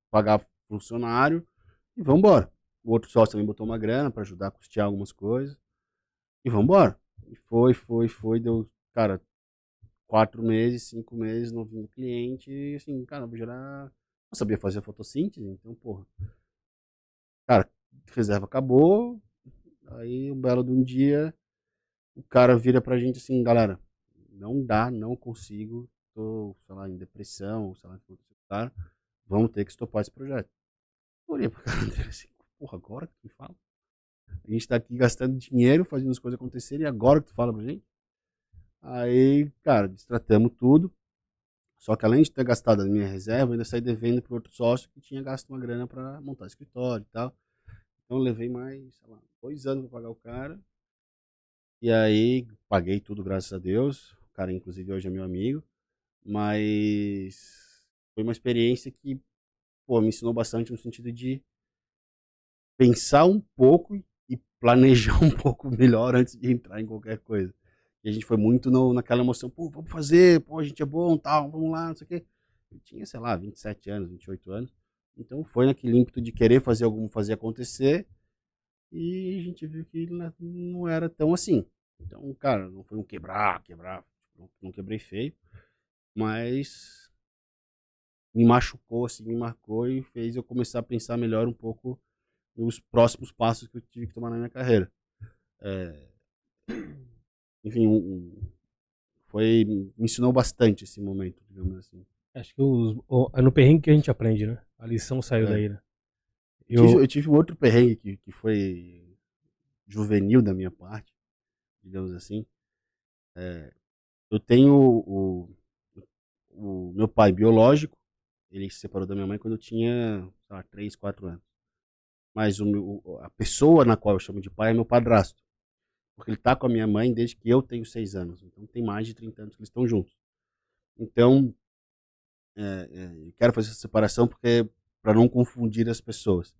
pagar funcionário e vamos embora. O outro sócio também botou uma grana para ajudar a custear algumas coisas e vamos embora. E foi, deu, cara, 4 meses, 5 meses, não vinha cliente, e assim, cara, vou gerar. Eu sabia fazer fotossíntese, então, porra. Cara, reserva acabou. Aí, um belo de um dia, o cara vira pra gente assim, galera, não dá, não consigo, tô, sei lá, em depressão, sei lá o que aconteceu com o cara, vamos ter que estopar esse projeto. Eu olhei pra cara dele assim, porra, agora que tu me fala? A gente tá aqui gastando dinheiro, fazendo as coisas acontecerem, e agora que tu fala pra gente? Aí, cara, destratamos tudo. Só que além de ter gastado a minha reserva, eu ainda saí devendo para outro sócio que tinha gasto uma grana para montar escritório e tal. Então eu levei mais, sei lá, 2 anos para pagar o cara. E aí paguei tudo, graças a Deus. O cara, inclusive, hoje é meu amigo. Mas foi uma experiência que, pô, me ensinou bastante no sentido de pensar um pouco e planejar um pouco melhor antes de entrar em qualquer coisa. E a gente foi muito naquela emoção, pô, vamos fazer, pô, a gente é bom, tal, vamos lá, não sei o quê. Eu tinha, sei lá, 27 anos, 28 anos. Então foi naquele ímpeto de querer fazer acontecer e a gente viu que não era tão assim. Então, cara, não foi um quebrar, não quebrei feio, mas me machucou, assim, me marcou e fez eu começar a pensar melhor um pouco nos próximos passos que eu tive que tomar na minha carreira. Enfim, me ensinou bastante esse momento, digamos assim. Acho que é no perrengue que a gente aprende, né? A lição saiu É. daí, né? Eu tive um outro perrengue que foi juvenil da minha parte, digamos assim. Eu tenho o meu pai biológico, ele se separou da minha mãe quando eu tinha, sei lá, 3, 4 anos. Mas a pessoa na qual eu chamo de pai é meu padrasto. Porque ele tá com a minha mãe desde que eu tenho 6 anos. Então tem mais de 30 anos que eles estão juntos. Então, eu quero fazer essa separação porque para não confundir as pessoas.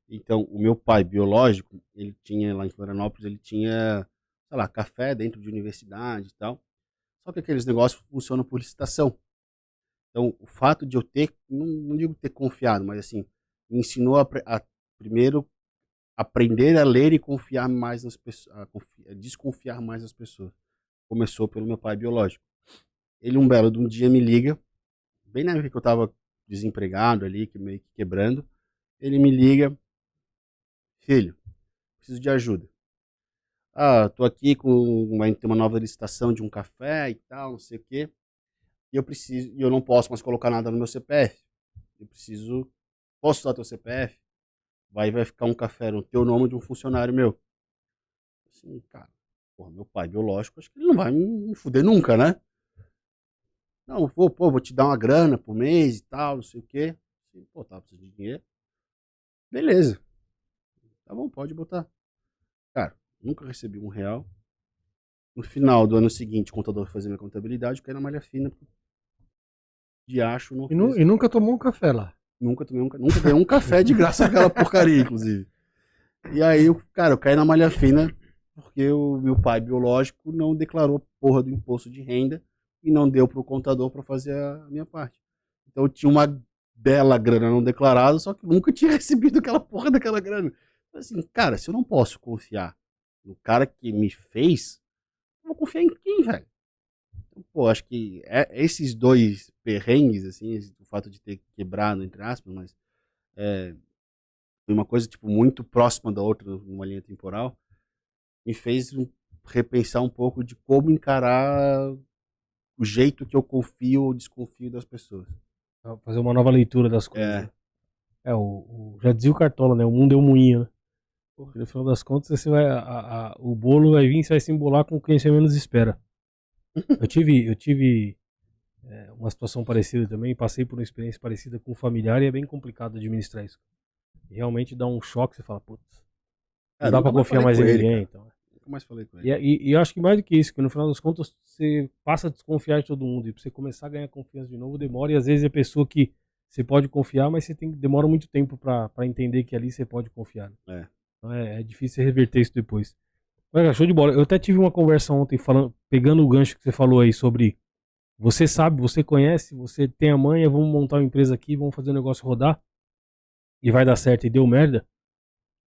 Então, o meu pai biológico, ele tinha lá em Florianópolis, ele tinha, sei lá, café dentro de universidade e tal. Só que aqueles negócios funcionam por licitação. Então, o fato de eu ter, não digo ter confiado, mas assim, me ensinou a primeiro aprender a ler e confiar mais nas pessoas, desconfiar mais das pessoas. Começou pelo meu pai biológico. Ele um belo de um dia me liga, bem na época que eu estava desempregado ali, que meio que quebrando, ele me liga, filho, preciso de ajuda. Ah, tô aqui vai ter uma nova licitação de um café e tal, não sei o quê. E eu não posso mais colocar nada no meu CPF. Posso usar teu CPF? Vai ficar um café no teu nome de um funcionário meu. Assim, cara, porra, meu pai biológico, acho que ele não vai me fuder nunca, né? Não, vou te dar uma grana por mês e tal, não sei o quê. Assim, pô, tava precisando de dinheiro. Beleza. Tá bom, pode botar. Cara, nunca recebi R$ 1. No final do ano seguinte, o contador foi fazer minha contabilidade, eu caí na malha fina, porque de acho não fez. E nunca tomou um café lá. Nunca ganhei um café de graça naquela porcaria, inclusive. E aí, cara, eu caí na malha fina porque o meu pai biológico não declarou a porra do imposto de renda e não deu pro contador para fazer a minha parte. Então eu tinha uma bela grana não declarada, só que nunca tinha recebido aquela porra daquela grana. Assim, cara, se eu não posso confiar no cara que me fez, eu vou confiar em quem, velho? Então, pô, acho que esses dois perrengues, assim, o fato de ter quebrado, entre aspas, mas foi uma coisa, tipo, muito próxima da outra, numa linha temporal, me fez repensar um pouco de como encarar o jeito que eu confio ou desconfio das pessoas. Fazer uma nova leitura das coisas. É. Né? Já dizia o Cartola, né? O mundo é um moinho, né? Porque no final das contas, você vai, o bolo vai vir, você vai se embolar com quem você menos espera. Eu tive uma situação parecida também, passei por uma experiência parecida com um familiar e é bem complicado administrar isso. Realmente dá um choque, você fala, putz, não dá pra confiar mais em ninguém. Então. Nunca mais falei com ele. E eu acho que mais do que isso, que no final das contas você passa a desconfiar de todo mundo. E pra você começar a ganhar confiança de novo demora. E às vezes é pessoa que você pode confiar, mas demora muito tempo pra entender que ali você pode confiar. Né? É. Então é difícil reverter isso depois. Mas, show de bola. Eu até tive uma conversa ontem pegando o gancho que você falou aí sobre você sabe, você conhece, você tem a manha, vamos montar uma empresa aqui, vamos fazer o negócio rodar e vai dar certo e deu merda.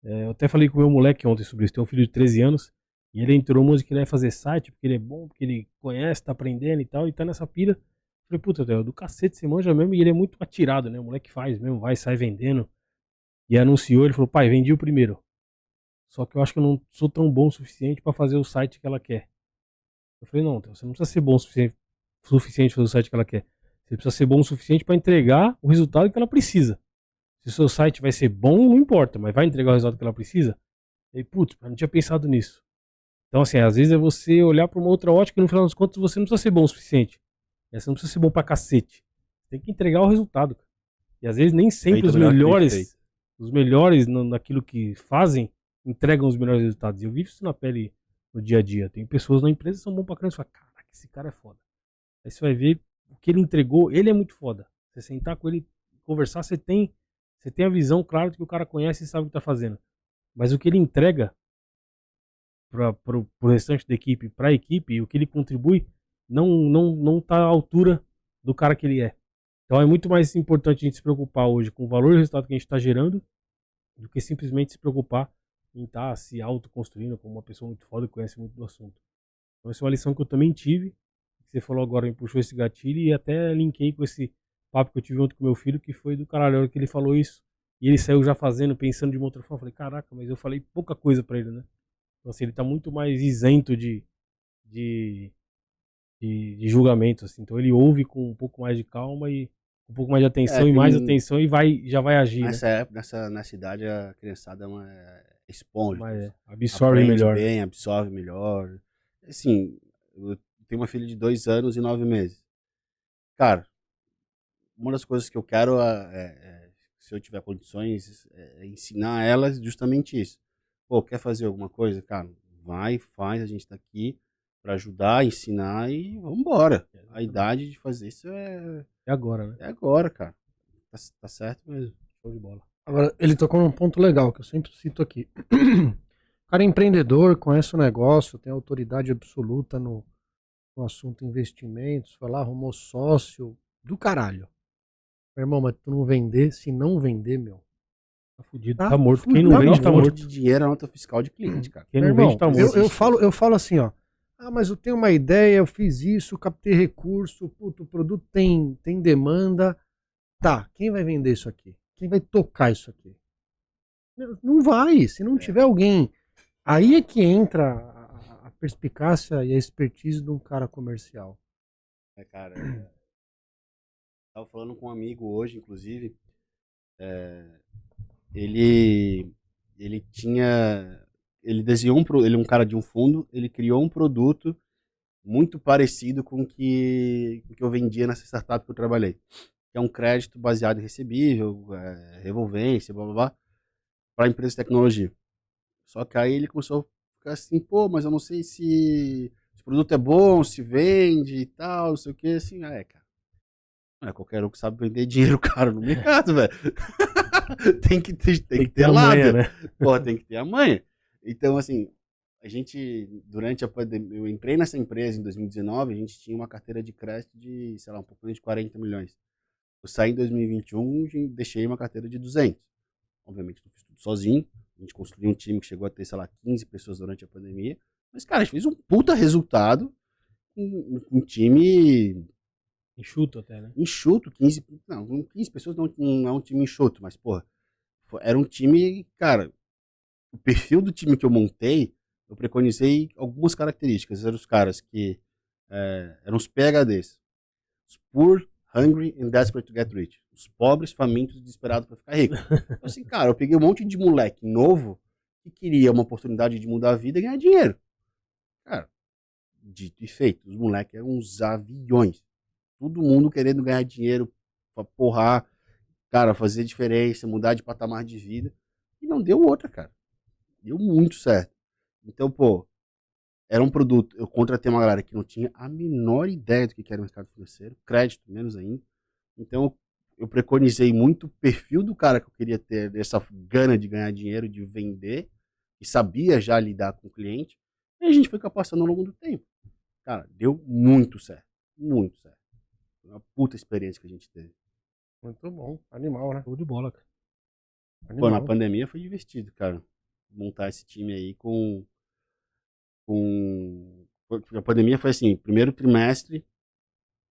Eu até falei com o meu moleque ontem sobre isso. Tem um filho de 13 anos e ele entrou música que ele vai fazer site porque ele é bom, porque ele conhece, tá aprendendo e tal, e tá nessa pira. Falei, puta, Theo, do cacete você manja mesmo, e ele é muito atirado, né? O moleque faz mesmo, vai, sai vendendo. E anunciou, ele falou, pai, vendi o primeiro. Só que eu acho que eu não sou tão bom o suficiente pra fazer o site que ela quer. Eu falei, não, Theo, você não precisa ser bom o suficiente pra fazer o site que ela quer. Você precisa ser bom o suficiente pra entregar o resultado que ela precisa. Se o seu site vai ser bom, não importa, mas vai entregar o resultado que ela precisa. E putz, eu não tinha pensado nisso. Então, assim, às vezes é você olhar pra uma outra ótica e no final das contas você não precisa ser bom o suficiente. Você não precisa ser bom pra cacete. Tem que entregar o resultado, cara. E às vezes nem sempre os melhores naquilo que fazem entregam os melhores resultados. E eu vivo isso na pele no dia a dia. Tem pessoas na empresa que são bons pra caramba e falam, caraca, esse cara é foda. Aí você vai ver o que ele entregou, ele é muito foda. Você sentar com ele, conversar, você tem a visão clara de que o cara conhece e sabe o que tá fazendo. Mas o que ele entrega pro restante da equipe, pra equipe, e o que ele contribui, não tá à altura do cara que ele é. Então é muito mais importante a gente se preocupar hoje com o valor e o resultado que a gente está gerando do que simplesmente se preocupar em estar se autoconstruindo como uma pessoa muito foda que conhece muito do assunto. Então essa é uma lição que eu também tive. Você falou agora, me puxou esse gatilho e até linkei com esse papo que eu tive ontem com meu filho, que foi do caralho, a hora que ele falou isso. E ele saiu já fazendo, pensando de uma outra forma. Eu falei, caraca, mas eu falei pouca coisa pra ele, né? Então assim, ele tá muito mais isento de julgamento, assim. Então ele ouve com um pouco mais de calma e um pouco mais de atenção e mais atenção e já vai agir, nessa né? época, nessa idade, a criançada é uma esponja. Mas absorve aprende melhor. bem, absorve melhor. Assim, eu tenho uma filha de 2 anos e 9 meses. Cara, uma das coisas que eu quero, se eu tiver condições, é ensinar elas justamente isso. Pô, quer fazer alguma coisa? Cara, vai, faz, a gente tá aqui pra ajudar, ensinar e vambora. A idade de fazer isso é agora, né? É agora, cara. Tá certo mesmo. Show de bola. Agora, ele tocou num ponto legal, que eu sempre cito aqui. O cara é empreendedor, conhece o negócio, tem autoridade absoluta no assunto investimentos, foi lá, arrumou sócio do caralho. Meu irmão, mas tu não vender, se não vender, meu, tá fudido, tá morto. Quem não vende, tá morto. De dinheiro é nota fiscal de cliente, cara. Quem não vende, tá morto. Eu falo assim, ó. Ah, mas eu tenho uma ideia, eu fiz isso, captei recurso, puto, o produto tem demanda. Tá, quem vai vender isso aqui? Quem vai tocar isso aqui? Não vai, se não tiver alguém. Aí é que entra a perspicácia e a expertise de um cara comercial. Cara, tava falando com um amigo hoje, inclusive, ele desenhou ele é um cara de um fundo, ele criou um produto muito parecido com o que eu vendia nessa startup que eu trabalhei, que é um crédito baseado em recebível, revolvência, blá blá blá, para empresa de tecnologia. Só que aí ele começou a ficar assim, pô, mas eu não sei se o produto é bom, se vende e tal, não sei o que, assim, cara. Não é qualquer um que sabe vender dinheiro caro no mercado, velho. tem que ter a manha, né? Pô, tem que ter a manha. Então, assim, a gente, durante a pandemia, eu entrei nessa empresa em 2019, a gente tinha uma carteira de crédito de, sei lá, um pouco menos de 40 milhões. Eu saí em 2021 e deixei uma carteira de 200. Obviamente, não fiz tudo sozinho. A gente construiu um time que chegou a ter, sei lá, 15 pessoas durante a pandemia. Mas, cara, a gente fez um puta resultado com um time... Enxuto até, né? Enxuto, 15 pessoas não é um time enxuto, mas, porra, era um time, cara, o perfil do time que eu montei, eu preconizei algumas características. Eram os caras que eram os PHDs, os Poor, Hungry and Desperate to Get Rich, os pobres, famintos e desesperados para ficar rico. Então, assim, cara, eu peguei um monte de moleque novo que queria uma oportunidade de mudar a vida e ganhar dinheiro. Cara, dito e feito, os moleques eram uns aviões. Todo mundo querendo ganhar dinheiro pra porrar, cara, fazer diferença, mudar de patamar de vida. E não deu outra, cara. Deu muito certo. Então, pô, era um produto. Eu contratei uma galera que não tinha a menor ideia do que era o mercado financeiro, crédito, menos ainda. Então, eu preconizei muito o perfil do cara que eu queria ter, essa gana de ganhar dinheiro, de vender, e sabia já lidar com o cliente. E a gente foi capacitando ao longo do tempo. Cara, deu muito certo. Muito certo. Foi uma puta experiência que a gente teve. Muito bom. Animal, né? Show de bola, cara. Pô, na Animal. pandemia foi divertido, cara. Montar esse time aí com... A pandemia foi assim, primeiro trimestre,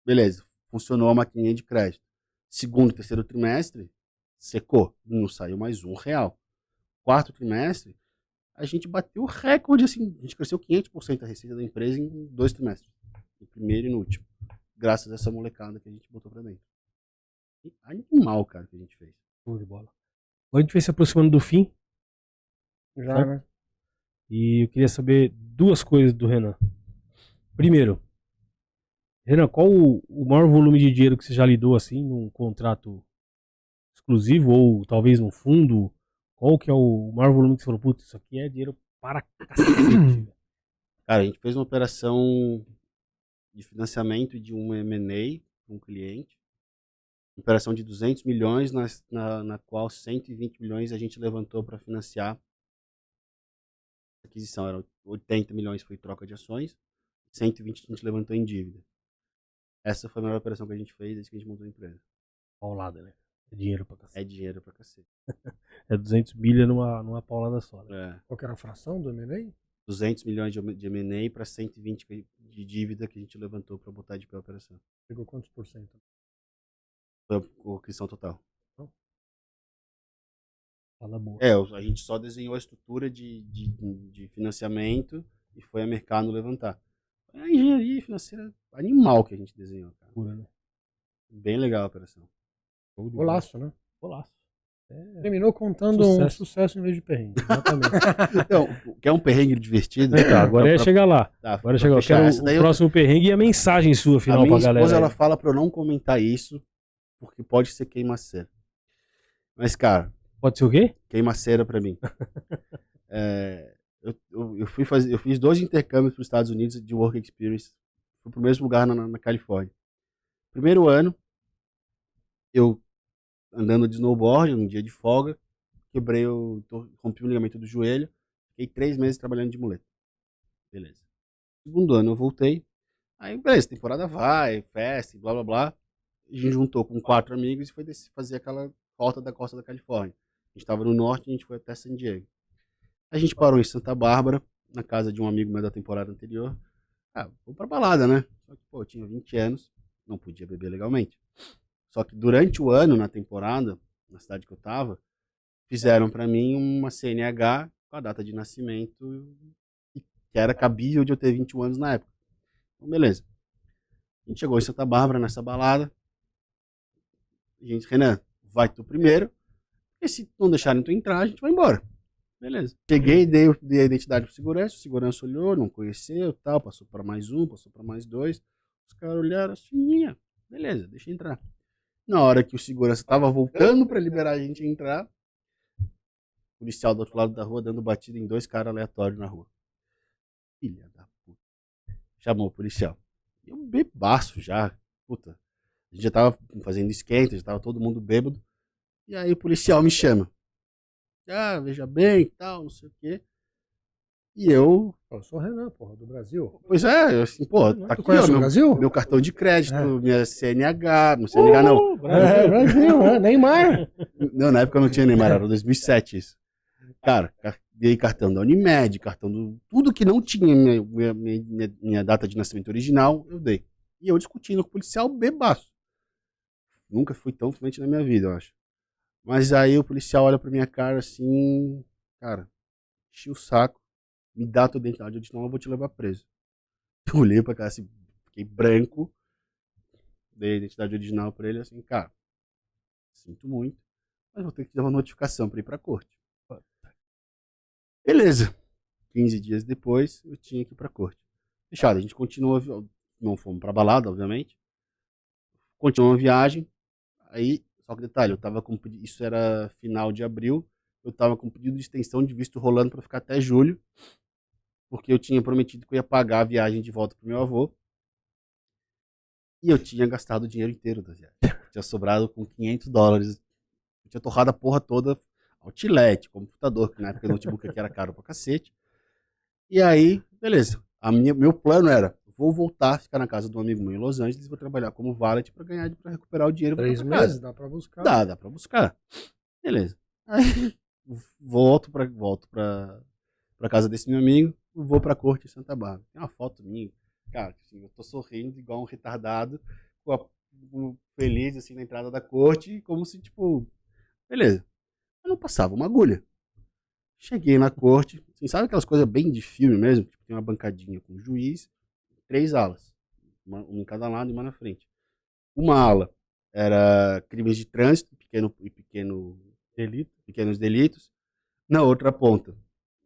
beleza, funcionou a maquininha de crédito. Segundo, terceiro trimestre, secou, não saiu mais R$ 1. Quarto trimestre, a gente bateu o recorde, assim, a gente cresceu 500% a receita da empresa em 2 trimestres. No primeiro e no último. Graças a essa molecada que a gente botou pra dentro. E animal, cara, que a gente fez. Show de bola. Agora a gente vai se aproximando do fim. Já, Certo. né? E eu queria saber duas coisas do Renan. Primeiro, Renan, qual o maior volume de dinheiro que você já lidou assim num contrato exclusivo ou talvez num fundo? Qual que é o maior volume que você falou, putz, isso aqui é dinheiro para cacete, velho. Cara, a gente fez uma operação de financiamento de um M&A com um cliente. Operação de 200 milhões, na qual 120 milhões a gente levantou para financiar a aquisição. Era 80 milhões foi troca de ações, 120 a gente levantou em dívida. Essa foi a maior operação que a gente fez desde que a gente montou a empresa. Paulada, né? É dinheiro pra É cacete. dinheiro pra cacete. É 200 milha numa paulada só, né? É. Qual que era a fração do M&A? 200 milhões de M&A para 120 de dívida que a gente levantou para botar de pé a operação. Pegou quantos por cento? Foi a aquisição total. Fala boa. A gente só desenhou a estrutura de financiamento e foi a mercado levantar. É a engenharia financeira animal que a gente desenhou, cara. Pura, né? Bem legal a operação. Show de bola. Golaço, né? Golaço. Terminou contando um sucesso em vez de perrengue. Exatamente. Então, quer um perrengue divertido? Então, agora é chegar lá. Tá, Agora pra chegou. Eu fechar quero essa daí o próximo perrengue e a mensagem sua a final minha pra esposa, galera. ela aí. fala pra eu não comentar isso, porque pode ser queimaceira. Mas, cara, Pode ser o quê? queimaceira pra mim. Eu fiz 2 intercâmbios para os Estados Unidos de Work Experience. Fui pro mesmo lugar na Califórnia. Primeiro ano, eu andando de snowboard, um dia de folga, rompi o ligamento do joelho, fiquei 3 meses trabalhando de muleta. Beleza. Segundo ano eu voltei, aí beleza, temporada vai, festa, blá blá blá. A gente juntou com 4 amigos e foi fazer aquela rota da costa da Califórnia. A gente estava no norte e a gente foi até San Diego. A gente parou em Santa Bárbara, na casa de um amigo meu da temporada anterior. Vou pra balada, né? Só que, pô, eu tinha 20 anos, não podia beber legalmente. Só que durante o ano, na temporada, na cidade que eu tava, fizeram pra mim uma CNH com a data de nascimento que era cabível de eu ter 21 anos na época. Então, beleza. A gente chegou em Santa Bárbara, nessa balada. A gente, Renan, vai tu primeiro, e se não deixarem tu entrar, a gente vai embora. Beleza. Cheguei, dei a identidade pro segurança, o segurança olhou, não conheceu, tal, passou para mais um, passou para mais 2. Os caras olharam assim, beleza, deixa eu entrar. Na hora que o segurança tava voltando para liberar a gente entrar, o policial do outro lado da rua dando batida em 2 caras aleatórios na rua. Filha da puta. Chamou o policial. Eu bebaço já, puta. A gente já tava fazendo esquenta, já tava todo mundo bêbado. E aí o policial me chama. Veja bem e tal, não sei o quê. E eu... Eu sou o Renan, porra, do Brasil. Pois é, assim, pô, tá Tu aqui, conhece ó, o Brasil? meu cartão de crédito, minha CNH, não CNH não. Brasil, Neymar. Não, na época eu não tinha Neymar, era 2007 isso. Cara, dei cartão da Unimed, cartão do... Tudo que não tinha minha data de nascimento original, eu dei. E eu discutindo com o policial bebaço. Nunca fui tão fluente na minha vida, eu acho. Mas aí o policial olha pra minha cara assim, cara, enchi o saco, me dá a tua identidade, eu disse, não, eu vou te levar preso. Eu olhei pra cara assim, fiquei branco, dei a identidade original pra ele assim, cara, sinto muito, mas vou ter que te dar uma notificação pra ir pra corte. Beleza. 15 dias depois, eu tinha que ir pra corte. Fechado, a gente continuou, não fomos pra balada, obviamente. Continuou a viagem. Aí, só que detalhe, eu tava com, isso era final de abril, eu tava com pedido de extensão de visto rolando pra ficar até julho, porque eu tinha prometido que eu ia pagar a viagem de volta pro meu avô. E eu tinha gastado o dinheiro inteiro da viagem. Eu tinha sobrado com $500. Eu tinha torrado a porra toda, outlet, computador, que na época o notebook aqui era caro pra cacete. E aí, beleza. Meu plano era, vou voltar, ficar na casa de um amigo meu em Los Angeles, vou trabalhar como valet pra ganhar, pra recuperar o dinheiro. 3 pra casa. meses, dá pra buscar. Dá pra buscar. Beleza. Aí, volto pra casa desse meu amigo, vou pra corte em Santa Bárbara. Tem uma foto minha, cara, assim, eu tô sorrindo igual um retardado, feliz, assim, na entrada da corte, como se, tipo, beleza. Eu não passava uma agulha. Cheguei na corte, assim, sabe aquelas coisas bem de filme mesmo? Tipo, tem uma bancadinha com o juiz, 3 alas, uma em cada lado e uma na frente. Uma ala era crimes de trânsito, pequenos delitos. Na outra ponta,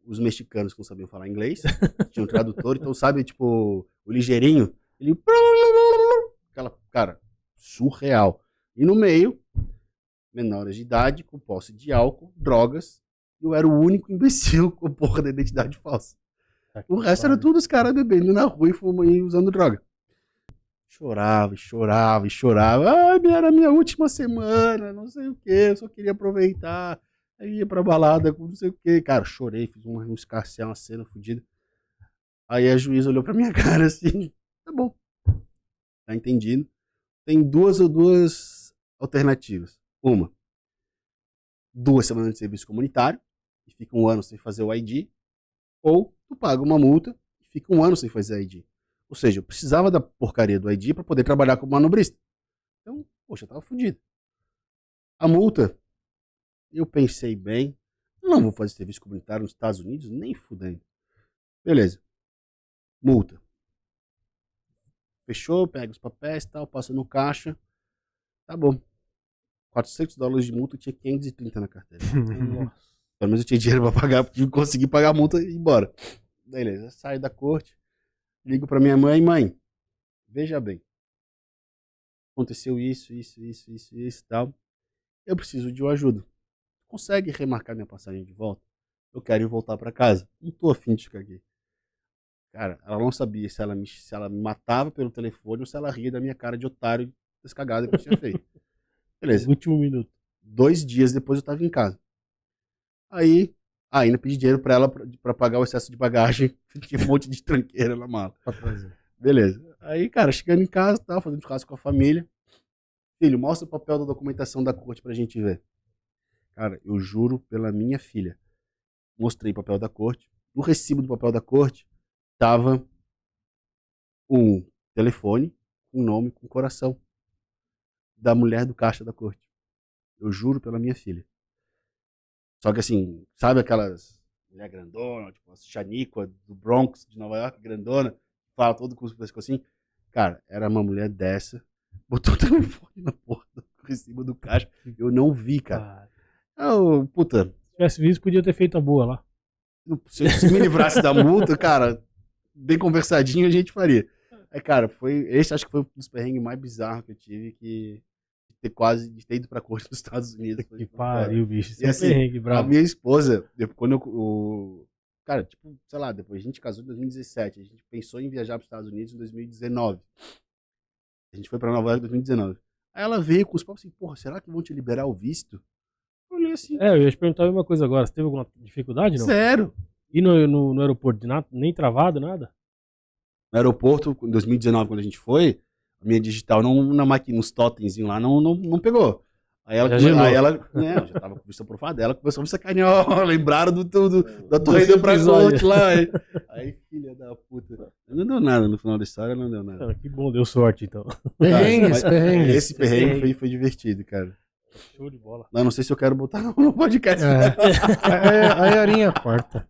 os mexicanos que não sabiam falar inglês, tinha um tradutor, então sabe, tipo, o ligeirinho, ele... Aquela, cara, surreal. E no meio, menores de idade, com posse de álcool, drogas, e eu era o único imbecil com porra da identidade falsa. O resto era tudo os caras bebendo na rua e usando droga. Chorava, chorava e chorava. Ai, era a minha última semana, não sei o que, eu só queria aproveitar. Aí ia pra balada, não sei o que. Cara, chorei, fiz um escarcel, uma cena fodida. Aí a juíza olhou pra minha cara assim, tá bom, tá entendido. Tem duas alternativas. Uma, 2 semanas de serviço comunitário, e fica 1 ano sem fazer o ID, ou tu paga uma multa e fica 1 ano sem fazer ID. Ou seja, eu precisava da porcaria do ID para poder trabalhar como manobrista. Então, poxa, eu tava fudido. A multa, eu pensei bem, não vou fazer serviço comunitário nos Estados Unidos, nem fudendo. Beleza. Multa. Fechou, pega os papéis e tal, passa no caixa. Tá bom. $400 de multa, eu tinha 530 na carteira. Nossa. Pelo menos eu tinha dinheiro pra pagar, porque eu consegui pagar a multa e ir embora. Beleza, saio da corte, ligo pra minha mãe, veja bem, aconteceu isso e tal, eu preciso de uma ajuda. Consegue remarcar minha passagem de volta? Eu quero ir voltar pra casa. Não tô afim de ficar aqui. Cara, ela não sabia se ela me matava pelo telefone ou se ela ria da minha cara de otário descagada que eu tinha feito. Beleza. Último minuto. 2 dias depois eu tava em casa. Aí, ainda pedi dinheiro pra ela pra pagar o excesso de bagagem. Tinha um monte de tranqueira na mala. Beleza. Aí, cara, chegando em casa, tava fazendo churrasco com a família. Filho, mostra o papel da documentação da corte pra gente ver. Cara, eu juro pela minha filha. Mostrei o papel da corte. No recibo do papel da corte, tava um telefone, um nome com coração da mulher do caixa da corte. Eu juro pela minha filha. Só que assim, sabe aquelas mulher grandona, tipo a Xaniqua do Bronx, de Nova York, grandona, fala todo com os pescocinhos. Cara, era uma mulher dessa, botou o telefone na porra do recibo do caixa. Eu não vi, cara. Puta. Se tivesse visto, podia ter feito a boa lá. Se eu me livrasse da multa, cara, bem conversadinho a gente faria. Aí, cara, esse acho que foi um dos perrengues mais bizarros que eu tive, de ter ido pra corte dos Estados Unidos. Que pariu, bicho. Isso E é um assim, perrengue, bravo. a minha esposa, cara, tipo, sei lá, depois a gente casou em 2017, a gente pensou em viajar para os Estados Unidos em 2019. A gente foi pra Nova York em 2019. Aí ela veio com os papos assim, porra, será que vão te liberar o visto? Eu olhei assim, Eu ia te perguntar a mesma coisa agora. Você teve alguma dificuldade, não? sério? E no aeroporto, nem travado, nada? No aeroporto, em 2019, quando a gente foi, a minha digital na máquina, nos totemzinhos lá, não pegou. Aí ela, eu já tava com vista profunda, ela começou a me sacanear, ó, lembraram da tua ida pra corte lá. Aí, filha da puta. Não deu nada no final da história, não deu nada. Que bom, deu sorte então. Perrengues. Esse perrengue foi divertido, cara. Show de bola. Não sei se eu quero botar no podcast. Aí a Arinha corta.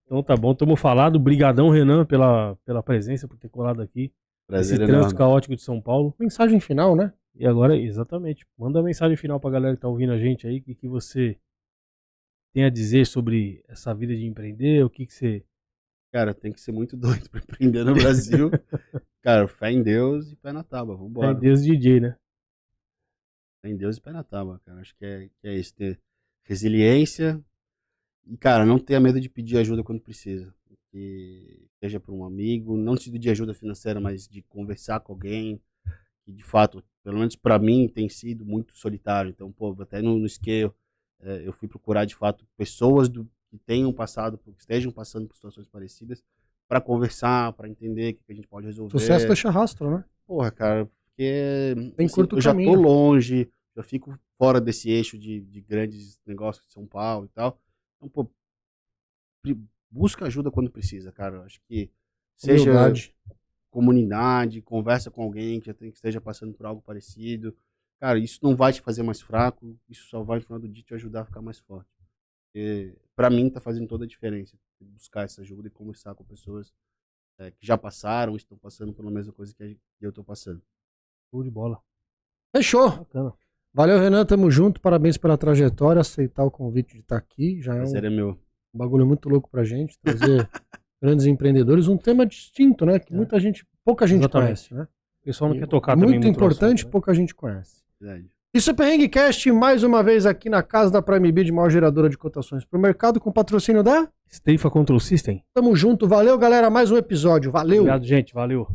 Então tá bom, estamos falado. Brigadão, Renan, pela presença, por ter colado aqui. Prazer Esse trânsito enorme. caótico de São Paulo. Mensagem final, né? E agora, exatamente, manda a mensagem final pra galera que tá ouvindo a gente aí, que você tem a dizer sobre essa vida de empreender? O que você... Cara, tem que ser muito doido pra empreender no Brasil. Cara, fé em Deus e pé na tábua. Vambora. Tem Deus DJ, né? Fé em Deus e pé na tábua, cara. Acho que é isso. Ter resiliência e, cara, não ter medo de pedir ajuda quando precisa. Que seja para um amigo, não de ajuda financeira, mas de conversar com alguém. Que, de fato, pelo menos pra mim, tem sido muito solitário. Então, pô, até no Scale, eu fui procurar, de fato, pessoas que tenham passado, que estejam passando por situações parecidas, para conversar, para entender o que a gente pode resolver. Sucesso deixa rastro, né? Porra, cara, porque Tem curto eu já caminho. tô longe, já fico fora desse eixo de grandes negócios de São Paulo e tal. Então, pô, busca ajuda quando precisa, cara. Eu acho que seja Humildade. comunidade, conversa com alguém que esteja passando por algo parecido. Cara, isso não vai te fazer mais fraco, isso só vai, no final do dia, te ajudar a ficar mais forte. Porque, pra mim, tá fazendo toda a diferença. Buscar essa ajuda e conversar com pessoas que já passaram, estão passando pela mesma coisa que eu tô passando. Show de bola. Fechou. Bacana. Valeu, Renan. Tamo junto. Parabéns pela trajetória. Aceitar o convite de estar aqui. Já é Mas era meu. um bagulho muito louco pra gente. Trazer grandes empreendedores. Um tema distinto, né? Que muita gente, pouca gente Exatamente. conhece, né? O pessoal não E quer tocar também muito muito no importante, assunto, né? pouca gente conhece. Verdade. Isso é Perrenguecast, mais uma vez aqui na casa da Prime Bid, maior geradora de cotações pro mercado, com patrocínio da... Steifa Control System. Tamo junto. Valeu, galera. Mais um episódio. Valeu. Obrigado, gente. Valeu.